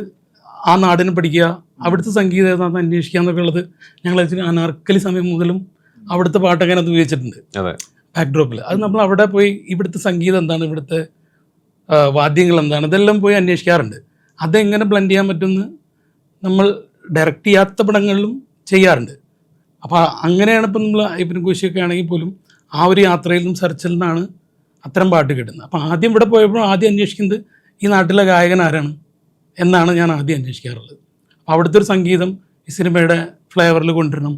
ആ നാടിനെ പഠിക്കുക, അവിടുത്തെ സംഗീതം ഏതാണെന്ന് അന്വേഷിക്കുക എന്നൊക്കെ ഉള്ളത് ഞങ്ങൾ അനാർക്കലി സമയം മുതലും അവിടുത്തെ പാട്ടൊക്കെ അതിനകത്ത് ഉപയോഗിച്ചിട്ടുണ്ട്. ബാക്ക്ഡ്രോപ്പിൽ. അത് നമ്മൾ അവിടെ പോയി ഇവിടുത്തെ സംഗീതം എന്താണ്, ഇവിടുത്തെ വാദ്യങ്ങൾ എന്താണ്, ഇതെല്ലാം പോയി അന്വേഷിക്കാറുണ്ട്. അതെങ്ങനെ ബ്ലെൻഡ് ചെയ്യാൻ പറ്റുമെന്ന് നമ്മൾ ഡയറക്റ്റ് ചെയ്യാത്ത പടങ്ങളിലും ചെയ്യാറുണ്ട്. അപ്പോൾ അങ്ങനെയാണ് ഇപ്പം നമ്മൾ ഇപ്പം കോശിയൊക്കെ ആണെങ്കിൽ പോലും ആ ഒരു യാത്രയിലും സെർച്ചിൽ നിന്നാണ് അത്തരം പാട്ട് കിട്ടുന്നത്. അപ്പോൾ ആദ്യം ഇവിടെ പോയപ്പോൾ ആദ്യം അന്വേഷിക്കുന്നത് ഈ നാട്ടിലെ ഗായകൻ ആരാണ് എന്നാണ് ഞാൻ ആദ്യം അന്വേഷിക്കാറുള്ളത്. അപ്പോൾ അവിടുത്തെ ഒരു സംഗീതം ഈ സിനിമയുടെ ഫ്ലേവറിൽ കൊണ്ടുവരണം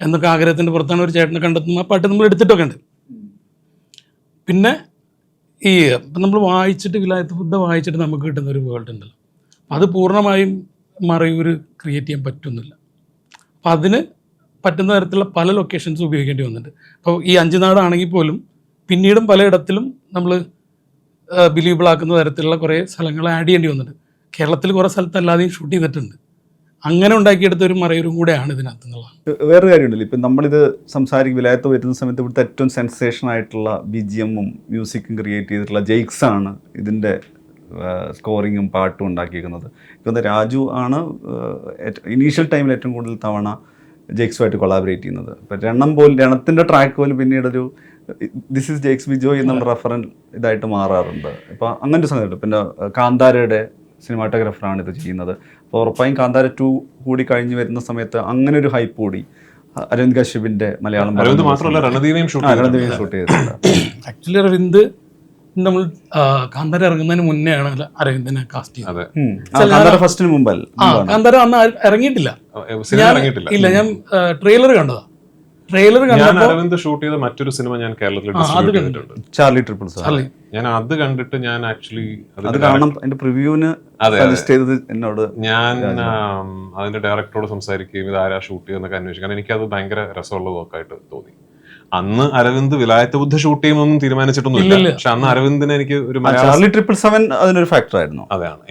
എന്നൊക്കെ ആഗ്രഹത്തിൻ്റെ പുറത്താണ് ഒരു ചേട്ടനെ കണ്ടെത്തുന്നത്. ആ പാട്ട് നമ്മൾ എടുത്തിട്ടൊക്കെ ഉണ്ട്. പിന്നെ ഈ ഇപ്പം നമ്മൾ വായിച്ചിട്ട് വിലായത്ത് ബുദ്ധ വായിച്ചിട്ട് നമുക്ക് കിട്ടുന്ന ഒരു വേൾഡ് ഉണ്ടല്ലോ, അത് പൂർണ്ണമായും മറയൂർ ക്രിയേറ്റ് ചെയ്യാൻ പറ്റുന്നില്ല. അപ്പം അതിന് പറ്റുന്ന തരത്തിലുള്ള പല ലൊക്കേഷൻസ് ഉപയോഗിക്കേണ്ടി വന്നിട്ടുണ്ട്. അപ്പോൾ ഈ അഞ്ചുനാടാണെങ്കിൽ പോലും പിന്നീടും പലയിടത്തിലും നമ്മൾ ബിലീവബിൾ ആക്കുന്ന തരത്തിലുള്ള കുറേ സ്ഥലങ്ങൾ ആഡ് ചെയ്യേണ്ടി വന്നിട്ടുണ്ട്. കേരളത്തിൽ കുറേ സ്ഥലത്ത് അല്ലാതെയും ഷൂട്ട് ചെയ്തിട്ടുണ്ട്. അങ്ങനെ ഉണ്ടാക്കിയെടുത്ത ഒരു മറയൂരും കൂടെയാണ് ഇതിനകത്ത് എന്നുള്ളതാണ്. വേറൊരു കാര്യമുണ്ടല്ലോ, ഇപ്പം നമ്മളിത് വിലായത്ത് വരുന്ന സമയത്ത് ഇവിടുത്തെ ഏറ്റവും സെൻസേഷൻ ആയിട്ടുള്ള BGM-ഉം മ്യൂസിക്കും ക്രിയേറ്റ് ചെയ്തിട്ടുള്ള ജെയ്ക്സ് ആണ് ഇതിൻ്റെ സ്കോറിങ്ങും പാട്ടും ഉണ്ടാക്കിയിരിക്കുന്നത്. ഇപ്പം രാജു ആണ് ഇനീഷ്യൽ ടൈമിൽ ഏറ്റവും കൂടുതൽ തവണ ജെയ്ക്സുമായിട്ട് കൊളാബറേറ്റ് ചെയ്യുന്നത്. ഇപ്പം രണത്തിൻ്റെ ട്രാക്ക് പോലും പിന്നീടൊരു ദിസ് ഈസ് ജെയ്ക്സ് ബിജോയ് എന്നുള്ള റെഫറൻസ് ഇതായിട്ട് മാറാറുണ്ട്. ഇപ്പോൾ അങ്ങനത്തെ സംഗതിയുണ്ട്. പിന്നെ കാന്താരയുടെ സിനിമാറ്റോഗ്രാഫറാണ് ഇത് ചെയ്യുന്നത്. അപ്പോൾ ഉറപ്പായും കാന്താര 2 കൂടി കഴിഞ്ഞ് വരുന്ന സമയത്ത് അങ്ങനെ ഒരു ഹൈപ്പ് കൂടി അരവിന്ദ് കശ്യപിൻ്റെ മലയാളം മാത്രമല്ല രണദീപയും ഷൂട്ട് ചെയ്തിട്ടുണ്ട്. ആക്ച്വലി അരവിന്ദ് നമ്മൾ കാന്താര ഇറങ്ങുന്നതിന് മുന്നെയാണ് അരവിന്ദനെ കാസ്റ്റ് ചെയ്തത്. ഫസ്റ്റിന് മുമ്പല്ല, കാന്താര അന്ന് ഇറങ്ങിയിട്ടില്ല. ഇല്ല, ഞാൻ ട്രെയിലർ കണ്ടതാ. ട്രെയിലർ അരവിന്ദ് ഷൂട്ട് ചെയ്ത മറ്റൊരു സിനിമ ഞാൻ കേരളത്തിൽ ചാർലി ട്രിപ്പിൾ സെവൻ. ഞാൻ അത് കണ്ടിട്ട് ഞാൻ ആക്ച്വലി അത് കാണണം അതിന്റെ പ്രിവ്യൂവിന് എന്നോട് ഞാൻ അതിന്റെ ഡയറക്ടറോട് സംസാരിക്കുകയും ഇത് ആരാ ഷൂട്ട് ചെയ്യുന്നൊക്കെ അന്വേഷിക്കും. കാരണം എനിക്കത് ഭയങ്കര രസമുള്ള വർക്കായിട്ട് തോന്നി. അന്ന് അരവിന്ദ് വിലായത്ത് ബുദ്ധ ഷൂട്ട് ചെയ്യുന്നൊന്നും തീരുമാനിച്ചിട്ടൊന്നുമില്ല. പക്ഷെ അന്ന് അരവിന്ദിന് എനിക്ക് ഒരു ചാർലി ട്രിപ്പിൾ സെവൻ അതിനൊരു ഫാക്ടർ ആയിരുന്നു. അതാണ്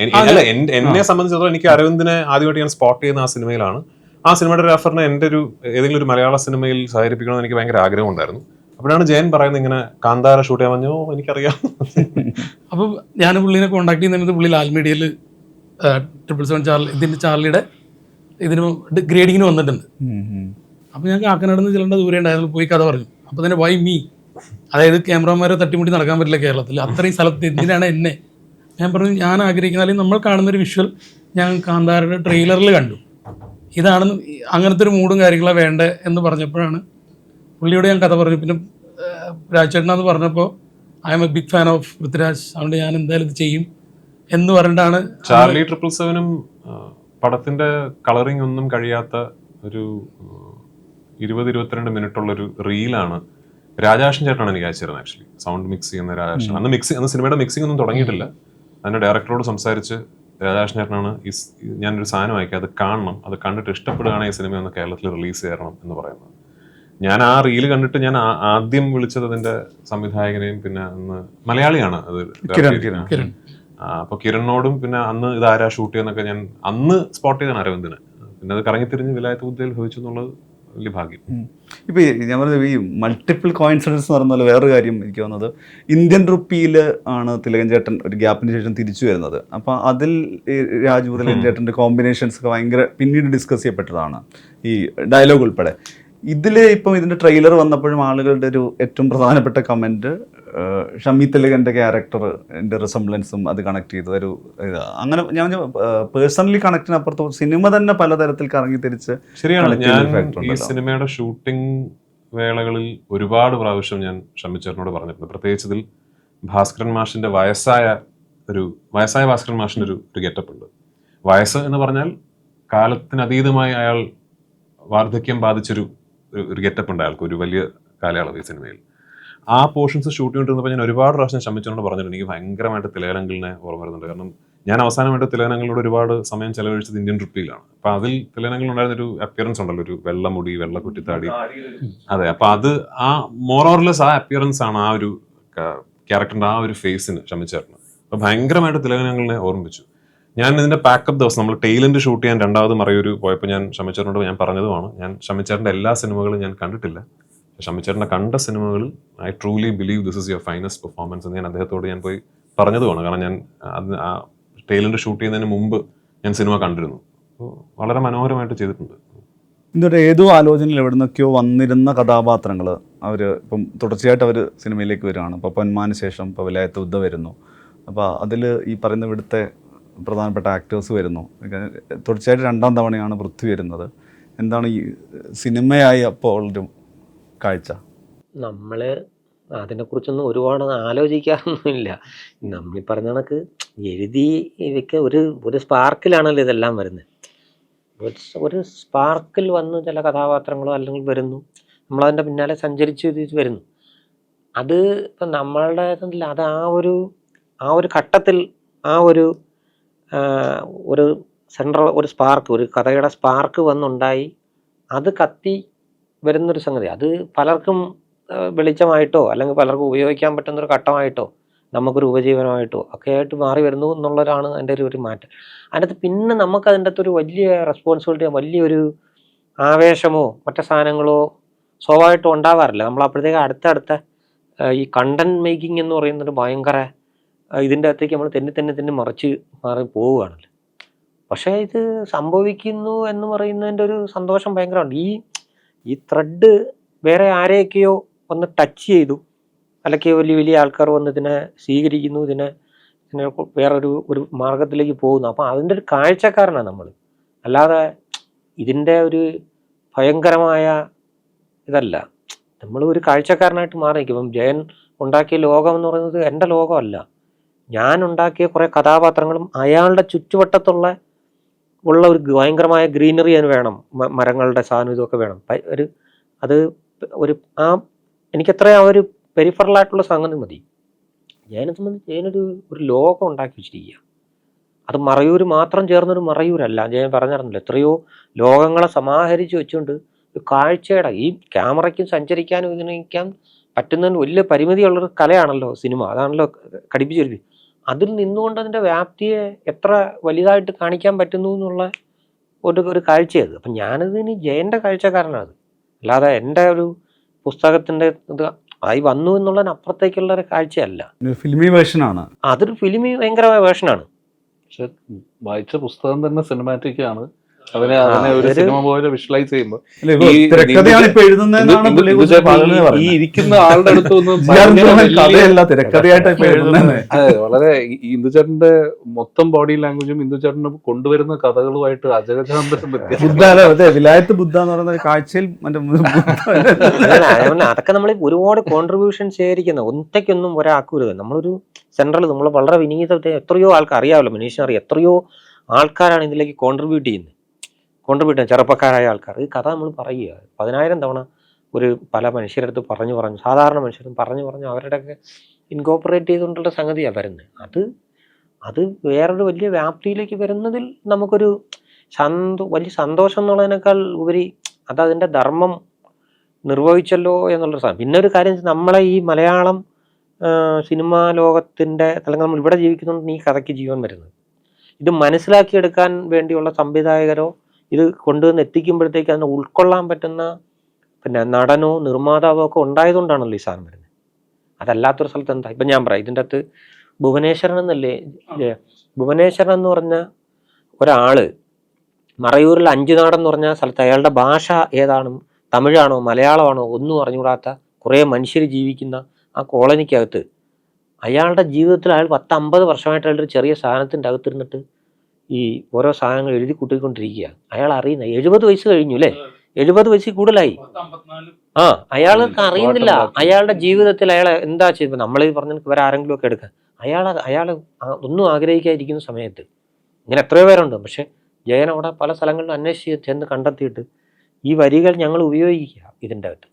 എന്നെ സംബന്ധിച്ചിടത്തോളം എനിക്ക് അരവിന്ദിനെ ആദ്യമായിട്ട് ഞാൻ സ്പോട്ട് ചെയ്യുന്ന ആ സിനിമയിലാണ്. ആ സിനിമയുടെ റെഫറിനെ എൻ്റെ ഏതെങ്കിലും ഒരു മലയാള സിനിമയിൽ സഹകരിപ്പിക്കണമെന്ന് എനിക്ക് ഭയങ്കര ആഗ്രഹം ഉണ്ടായിരുന്നു. അപ്പോഴാണ് ജയൻ പറയുന്നത് ഇങ്ങനെ കാന്താര ഷൂട്ട് ചെയ്യാൻ പറഞ്ഞോ എനിക്കറിയാം. അപ്പോൾ ഞാൻ പുള്ളിനെ കോൺടാക്ട് ചെയ്യുന്ന സമയത്ത് പുള്ളി ലാൽ മീഡിയയിൽ 777 ഇതിൻ്റെ ചാർലിയുടെ ഇതിന് ഗ്രേഡിങ്ങിന് വന്നിട്ടുണ്ട്. അപ്പോൾ ഞാൻ കാക്കനാട് നിന്ന് ചെല്ലേണ്ട ദൂരെ ഉണ്ടായിരുന്നു. പോയി കഥ പറഞ്ഞു. അപ്പോൾ തന്നെ വൈ മീ, അതായത് ക്യാമറമാരെ തട്ടിമുട്ടി നടക്കാൻ പറ്റില്ല കേരളത്തിൽ, അത്രയും സ്ഥലത്ത് എന്തിനാണ് എന്നെ. ഞാൻ പറഞ്ഞു ഞാൻ ആഗ്രഹിക്കുന്ന, അല്ലെങ്കിൽ നമ്മൾ കാണുന്നൊരു വിഷ്വൽ ഞാൻ കാന്താരയുടെ ട്രെയിലറിൽ കണ്ടു, ഇതാണ് അങ്ങനത്തെ ഒരു മൂഡും കാര്യങ്ങളാണ് വേണ്ടത് എന്ന് പറഞ്ഞപ്പോഴാണ് പുള്ളിയോട് ഞാൻ കഥ പറഞ്ഞു. പിന്നെ രാജേട്ടനാന്ന് പറഞ്ഞപ്പോൾ I'm a big fan of Prithviraj, അതുകൊണ്ട് ഞാൻ എന്തായാലും ഇത് ചെയ്യും എന്ന് പറഞ്ഞിട്ടാണ്. ചാർലി 777 പടത്തിന്റെ കളറിംഗ് ഒന്നും കഴിയാത്ത ഒരു 20-22 മിനിറ്റുള്ളൊരു റീലാണ് രാജാഷൻ ചേട്ടനാണ് എനിക്ക് അയച്ചിരുന്നത്. ആക്ച്വലി സൗണ്ട് മിക്സ് ചെയ്യുന്ന രാജാഷൻ. അന്ന് സിനിമയുടെ മിക്സിംഗ് ഒന്നും തുടങ്ങിയിട്ടില്ല. അതിന്റെ ഡയറക്ടറോട് സംസാരിച്ച് രാജാഷൻ ചേട്ടനാണ് ഞാനൊരു സാധനം അയക്കാം, അത് കാണണം, അത് കണ്ടിട്ട് ഇഷ്ടപ്പെടുകയാണെങ്കിൽ ഈ സിനിമ ഒന്ന് കേരളത്തിൽ റിലീസ് ചെയ്യണം എന്ന് പറയുന്നത്. ഞാൻ ആ റീല് കണ്ടിട്ട് ഞാൻ ആദ്യം വിളിച്ചത് അതിന്റെ സംവിധായകനെയും, പിന്നെ അന്ന് മലയാളിയാണ് അത് അപ്പൊ കിരണിനോടും, പിന്നെ അന്ന് ഇത് ആരാ ഷൂട്ട് ചെയ്യുന്നൊക്കെ ഞാൻ അന്ന് സ്പോട്ട് ചെയ്താണ് അരവിന്ദിന്. പിന്നെ അത് കറങ്ങിത്തിരിഞ്ഞ് വിലായത്ത് ബുദ്ധയിൽ ഭവിച്ചു എന്നുള്ളത് വലിയ ഭാഗ്യം. ഇപ്പൊ ഞാൻ പറഞ്ഞത് ഈ മൾട്ടിപ്പിൾ കോയിൻസിഡൻസ് എന്ന് പറഞ്ഞാൽ വേറൊരു കാര്യം എനിക്ക് തോന്നുന്നത്, ഇന്ത്യൻ റുപ്പിയിൽ ആണ് തിലകൻ ചേട്ടൻ ഒരു ഗ്യാപ്പിന് ശേഷം തിരിച്ചു വരുന്നത്. അപ്പോൾ അതിൽ രാജു തിലകൻ ചേട്ടൻ്റെ കോമ്പിനേഷൻസ് ഒക്കെ ഭയങ്കര പിന്നീട് ഡിസ്കസ് ചെയ്യപ്പെട്ടതാണ്, ഈ ഡയലോഗ് ഉൾപ്പെടെ. ഇതിൽ ഇപ്പം ഇതിൻ്റെ ട്രെയിലർ വന്നപ്പോഴും ആളുകളുടെ ഒരു ഏറ്റവും പ്രധാനപ്പെട്ട കമൻറ്റ് ഷമി തിലകൻ്റെ ക്യാരക്ടറിൻ്റെ റിസംബ്ലൻസും അത് കണക്ട് ചെയ്ത ഒരു അങ്ങനെ ഞാൻ പേഴ്സണലി കണക്റ്റിനപ്പുറത്ത് സിനിമ തന്നെ പലതരത്തിൽ കറങ്ങി തിരിച്ച്. ശരിയാണ്. ഞാൻ ഈ സിനിമയുടെ ഷൂട്ടിംഗ് വേളകളിൽ ഒരുപാട് പ്രാവശ്യം ഞാൻ ഷമി ചേട്ടനോട് പറഞ്ഞിട്ടുണ്ട്. പ്രത്യേകിച്ച് ഇതിൽ ഭാസ്കരൻ മാഷിന്റെ വയസ്സായ ഭാസ്കരൻ മാഷിന്റെ ഒരു ഗെറ്റപ്പ് ഉണ്ട്. വയസ്സ് എന്ന് പറഞ്ഞാൽ കാലത്തിനതീതമായി അയാൾ വാർദ്ധക്യം ബാധിച്ചൊരു ഗെറ്റപ്പ് ഉണ്ട് അയാൾക്ക്, ഒരു വലിയ കാലയളവ് ഈ സിനിമയിൽ. ആ പോർഷൻസ് ഷൂട്ട് ചെയ്തുകൊണ്ടിരുന്നപ്പോൾ ഞാൻ ഒരുപാട് പ്രാവശ്യം ഷമിച്ചോട് പറഞ്ഞിട്ടുണ്ട് എനിക്ക് ഭയങ്കരമായിട്ട് തിലകനങ്കിളിനെ ഓർമ്മ വരുന്നുണ്ട്. കാരണം ഞാൻ അവസാനമായിട്ട് തിലകനങ്കിളോട് ഒരുപാട് സമയം ചെലവഴിച്ചത് ഇന്ത്യൻ റുപ്പിയിലാണ്. അപ്പൊ അതിൽ തിലകനങ്കിളുണ്ടായിരുന്നൊരു അപ്പിയറൻസ് ഉണ്ടല്ലോ, ഒരു വെള്ളമുടി, വെള്ള കുറ്റിത്താടി. അതെ, അപ്പൊ അത് ആ മോറോർലെസ് ആ അപ്പിയറൻസ് ആണ് ആ ഒരു ക്യാരക്ടറിന്റെ ആ ഒരു ഫേസിന് ഷമിച്ചേട്ടന്. അപ്പൊ ഭയങ്കരമായിട്ട് തിലകനങ്കിളിനെ ഓർമ്മിച്ചു. ഞാൻ ഇതിന്റെ പാക്കപ്പ് ദിവസം നമ്മൾ ടെയിലന്റ് ഷൂട്ട് ചെയ്യാൻ രണ്ടാമത് മറയൂർ പോയപ്പോൾ ഞാൻ ഷമിച്ചേട്ടനോട് ഞാൻ പറഞ്ഞതുമാണ്, ഞാൻ ഷമിച്ചേട്ടൻ്റെ എല്ലാ സിനിമകളും ഞാൻ കണ്ടിട്ടില്ല, ഷമിച്ചേട്ടനെ കണ്ട സിനിമകളിൽ I truly believe this is your finest performance എന്ന് ഞാൻ അദ്ദേഹത്തോട് ഞാൻ പോയി പറഞ്ഞതുമാണ്. കാരണം ഞാൻ അത് ആ ടെയിലന്റ് ഷൂട്ട് ചെയ്യുന്നതിന് മുമ്പ് ഞാൻ സിനിമ കണ്ടിരുന്നു. അപ്പോൾ വളരെ മനോഹരമായിട്ട് ചെയ്തിട്ടുണ്ട്. ഇതിൻ്റെ ഏതോ ആലോചനയിൽ എവിടെ നിന്നൊക്കെയോ വന്നിരുന്ന കഥാപാത്രങ്ങൾ അവർ ഇപ്പം തുടർച്ചയായിട്ട് അവർ സിനിമയിലേക്ക് വരികയാണ്. ഇപ്പോൾ പൊന്മാന് ശേഷം ഇപ്പോൾ വിലായത്ത് ബുദ്ധ വരുന്നു. അപ്പോൾ അതിൽ ഈ പറയുന്ന ഇവിടുത്തെ പ്രധാനപ്പെട്ട ആക്ടേഴ്സ് വരുന്നു. തുടർച്ചയായിട്ട് 2ാം തവണയാണ് പൃഥ്വി വരുന്നത്. എന്താണ് ഈ സിനിമയായി അപ്പോൾ ഒരു കാഴ്ച? നമ്മൾ അതിനെക്കുറിച്ചൊന്നും ഒരുപാട് ആലോചിക്കാറൊന്നുമില്ല. നമ്മൾ ഈ പറഞ്ഞ കണക്ക് എഴുതി ഇതൊക്കെ ഒരു സ്പാർക്കിലാണല്ലോ ഇതെല്ലാം വരുന്നത്. ഒരു സ്പാർക്കിൽ വന്ന് ചില കഥാപാത്രങ്ങളോ അല്ലെങ്കിൽ വരുന്നു, നമ്മളതിൻ്റെ പിന്നാലെ സഞ്ചരിച്ച് ഇത് വരുന്നു. അത് ഇപ്പം നമ്മളുടെ അത് ആ ഒരു ഘട്ടത്തിൽ ഒരു സെൻട്രൽ ഒരു സ്പാർക്ക്, ഒരു കഥയുടെ സ്പാർക്ക് വന്നുണ്ടായി, അത് കത്തി വരുന്നൊരു സംഗതി. അത് പലർക്കും വെളിച്ചമായിട്ടോ അല്ലെങ്കിൽ പലർക്കും ഉപയോഗിക്കാൻ പറ്റുന്നൊരു ഘട്ടമായിട്ടോ നമുക്കൊരു ഉപജീവനമായിട്ടോ ഒക്കെ ആയിട്ട് മാറി വരുന്നു എന്നുള്ളതാണ് അതിൻ്റെ ഒരു മാറ്റം. അതിനകത്ത് പിന്നെ നമുക്ക് അതിൻ്റെ അകത്തൊരു വലിയ റെസ്പോൺസിബിലിറ്റി, വലിയൊരു ആവേശമോ മറ്റു സാധനങ്ങളോ സ്വാഭാവികമായിട്ടും ഉണ്ടാവാറില്ല. നമ്മളപ്പോഴത്തേക്ക് അടുത്ത ഈ കണ്ടന്റ് മേക്കിംഗ് എന്ന് പറയുന്നൊരു ഭയങ്കര ഇതിൻ്റെ അകത്തേക്ക് നമ്മൾ തെന്നി മറിച്ച് മാറി പോവുകയാണല്ലോ. പക്ഷേ ഇത് സംഭവിക്കുന്നു എന്ന് പറയുന്നതിൻ്റെ ഒരു സന്തോഷം ഭയങ്കരമുണ്ട്. ഈ ത്രെഡ് വേറെ ആരെയൊക്കെയോ ഒന്ന് ടച്ച് ചെയ്തു, അല്ലെങ്കിൽ വലിയ ആൾക്കാർ വന്ന് ഇതിനെ സ്വീകരിക്കുന്നു, ഇതിനെ വേറൊരു മാർഗത്തിലേക്ക് പോകുന്നു. അപ്പം അതിൻ്റെ ഒരു കാഴ്ചക്കാരനാണ് നമ്മൾ. അല്ലാതെ ഇതിൻ്റെ ഒരു ഭയങ്കരമായ ഇതല്ല, നമ്മൾ ഒരു കാഴ്ചക്കാരനായിട്ട് മാറി നിൽക്കും. ഇപ്പം ജയൻ ഉണ്ടാക്കിയ ലോകം എന്ന് പറയുന്നത് എൻ്റെ ലോകമല്ല. ഞാൻ ഉണ്ടാക്കിയ കുറേ കഥാപാത്രങ്ങളും അയാളുടെ ചുറ്റുവട്ടത്തുള്ള ഒരു ഭയങ്കരമായ ഗ്രീനറി അതിന് വേണം, മരങ്ങളുടെ സാധനം ഇതൊക്കെ വേണം. എനിക്കത്ര ആ ഒരു പെരിഫറലായിട്ടുള്ള സംഗതി മതി. ജയനെ സംബന്ധിച്ച് ജയനൊരു ലോകം ഉണ്ടാക്കി വെച്ചിരിക്കുക. അത് മറയൂർ മാത്രം ചേർന്നൊരു മറയൂരല്ല. ജയൻ പറഞ്ഞിരുന്നില്ല, എത്രയോ ലോകങ്ങളെ സമാഹരിച്ച് വെച്ചുകൊണ്ട് ഒരു കാഴ്ചയുടെ ഈ ക്യാമറയ്ക്കും സഞ്ചരിക്കാനും ഇതിനൊക്കാൻ പറ്റുന്നതിന് വലിയ പരിമിതിയുള്ളൊരു കലയാണല്ലോ സിനിമ. അതാണല്ലോ കടിപ്പിച്ചൊരു. അതിൽ നിന്നുകൊണ്ട് അതിൻ്റെ വ്യാപ്തിയെ എത്ര വലുതായിട്ട് കാണിക്കാൻ പറ്റുന്നു എന്നുള്ള ഒരു കാഴ്ചയത്. അപ്പം ഞാനതിന് ജയൻ്റെ കാഴ്ചക്കാരനാണ്. അല്ലാതെ എൻ്റെ ഒരു പുസ്തകത്തിൻ്റെ ഇത് ആയി വന്നു എന്നുള്ളതിനപ്പുറത്തേക്കുള്ള ഒരു കാഴ്ചയല്ല. ഫിലിമി വേർഷനാണ്. അതൊരു ഫിലിമി ഭയങ്കരമായ വേർഷനാണ്. പക്ഷെ വായിച്ച പുസ്തകം തന്നെ സിനിമാറ്റിക് ആണ്. അതിനെ ഒരു സിനിമ പോലെ വിഷ്വലൈസ് ചെയ്യുമ്പോൾ ഈ ഇരിക്കുന്ന ആളുടെ അടുത്തൊന്നും വളരെ ഇന്ദുചേട്ടന്റെ മൊത്തം ബോഡി ലാംഗ്വേജും ഇന്ദുചേട്ടന് കൊണ്ടുവരുന്ന കഥകളുമായിട്ട് അജഗജാന്തരം വിലായത്ത് ബുദ്ധ എന്ന് പറയുന്ന കാഴ്ചയിൽ അതൊക്കെ നമ്മൾ ഒരുപാട് കോൺട്രിബ്യൂഷൻ ശേഖരിക്കുന്ന ഒറ്റയ്ക്കൊന്നും ഒരാക്കൂരുത്. നമ്മളൊരു സെൻട്രൽ നമ്മൾ വളരെ വിനീതത്തെ എത്രയോ ആൾക്കാർ അറിയാമല്ലോ, മനുഷ്യനറിയാം എത്രയോ ആൾക്കാരാണ് ഇതിലേക്ക് കോൺട്രിബ്യൂട്ട് ചെയ്യുന്നത്. ചെറുപ്പക്കാരായ ആൾക്കാർ ഈ കഥ നമ്മൾ പറയുക 10,000 തവണ പല മനുഷ്യരടുത്ത് പറഞ്ഞു സാധാരണ മനുഷ്യരും പറഞ്ഞു അവരുടെയൊക്കെ ഇൻകോപ്പറേറ്റ് ചെയ്തുകൊണ്ടുള്ള സംഗതിയാണ് വരുന്നത്. അത് വേറൊരു വലിയ വ്യാപ്തിയിലേക്ക് വരുന്നതിൽ നമുക്കൊരു വലിയ സന്തോഷം എന്നുള്ളതിനേക്കാൾ ഉപരി അതിൻ്റെ ധർമ്മം നിർവഹിച്ചല്ലോ എന്നുള്ളൊരു സാധനം. പിന്നെ ഒരു കാര്യം, നമ്മളെ ഈ മലയാളം സിനിമാ ലോകത്തിൻ്റെ അല്ലെങ്കിൽ നമ്മൾ ഇവിടെ ജീവിക്കുന്നുണ്ട് ഈ കഥയ്ക്ക് ജീവൻ വരുന്നത്. ഇത് മനസ്സിലാക്കിയെടുക്കാൻ വേണ്ടിയുള്ള സംവിധായകരോ ഇത് കൊണ്ടുവന്ന് എത്തിക്കുമ്പോഴത്തേക്ക് അതിനെ ഉൾക്കൊള്ളാൻ പറ്റുന്ന നടനോ നിർമ്മാതാവോ ഒക്കെ ഉണ്ടായതുകൊണ്ടാണല്ലോ ഈ സാധനം വരുന്നത്. അതല്ലാത്തൊരു സ്ഥലത്ത് എന്താ ഇപ്പം ഞാൻ പറയാം, ഇതിൻ്റെ അകത്ത് ഭുവനേശ്വരൻ എന്നല്ലേ, ഭുവനേശ്വരൻ എന്ന് പറഞ്ഞ ഒരാള് മറയൂരിൽ 5 നാടെന്ന് പറഞ്ഞ സ്ഥലത്ത് അയാളുടെ ഭാഷ ഏതാണ്, തമിഴാണോ മലയാളമാണോ ഒന്നും അറിഞ്ഞുകൂടാത്ത കുറേ മനുഷ്യർ ജീവിക്കുന്ന ആ കോളനിക്കകത്ത് അയാളുടെ ജീവിതത്തിൽ അയാൾ 10-50 വർഷമായിട്ട് അയാളുടെ ഒരു ചെറിയ സാധനത്തിൻ്റെ അകത്തിരുന്നിട്ട് ഈ ഓരോ സാധനങ്ങൾ എഴുതി കൂട്ടിക്കൊണ്ടിരിക്കുക. അയാൾ അറിയുന്ന 70 വയസ്സ് കഴിഞ്ഞു അല്ലേ, 70 വയസ്സിൽ കൂടുതലായി. അയാൾക്ക് അറിയുന്നില്ല അയാളുടെ ജീവിതത്തിൽ അയാൾ എന്താ ചെയ്തത്. നമ്മൾ പറഞ്ഞ ഇവരാരെങ്കിലും ഒക്കെ എടുക്കുക, അയാൾ ഒന്നും ആഗ്രഹിക്കാതിരിക്കുന്ന സമയത്ത് ഇങ്ങനെ എത്രയോ പേരുണ്ട്. പക്ഷെ ജയൻ അവിടെ പല സ്ഥലങ്ങളിലും അന്വേഷിച്ച് ചെന്ന് കണ്ടെത്തിയിട്ട് ഈ വരികൾ ഞങ്ങൾ ഉപയോഗിക്കുക ഇതിൻ്റെ അകത്ത്.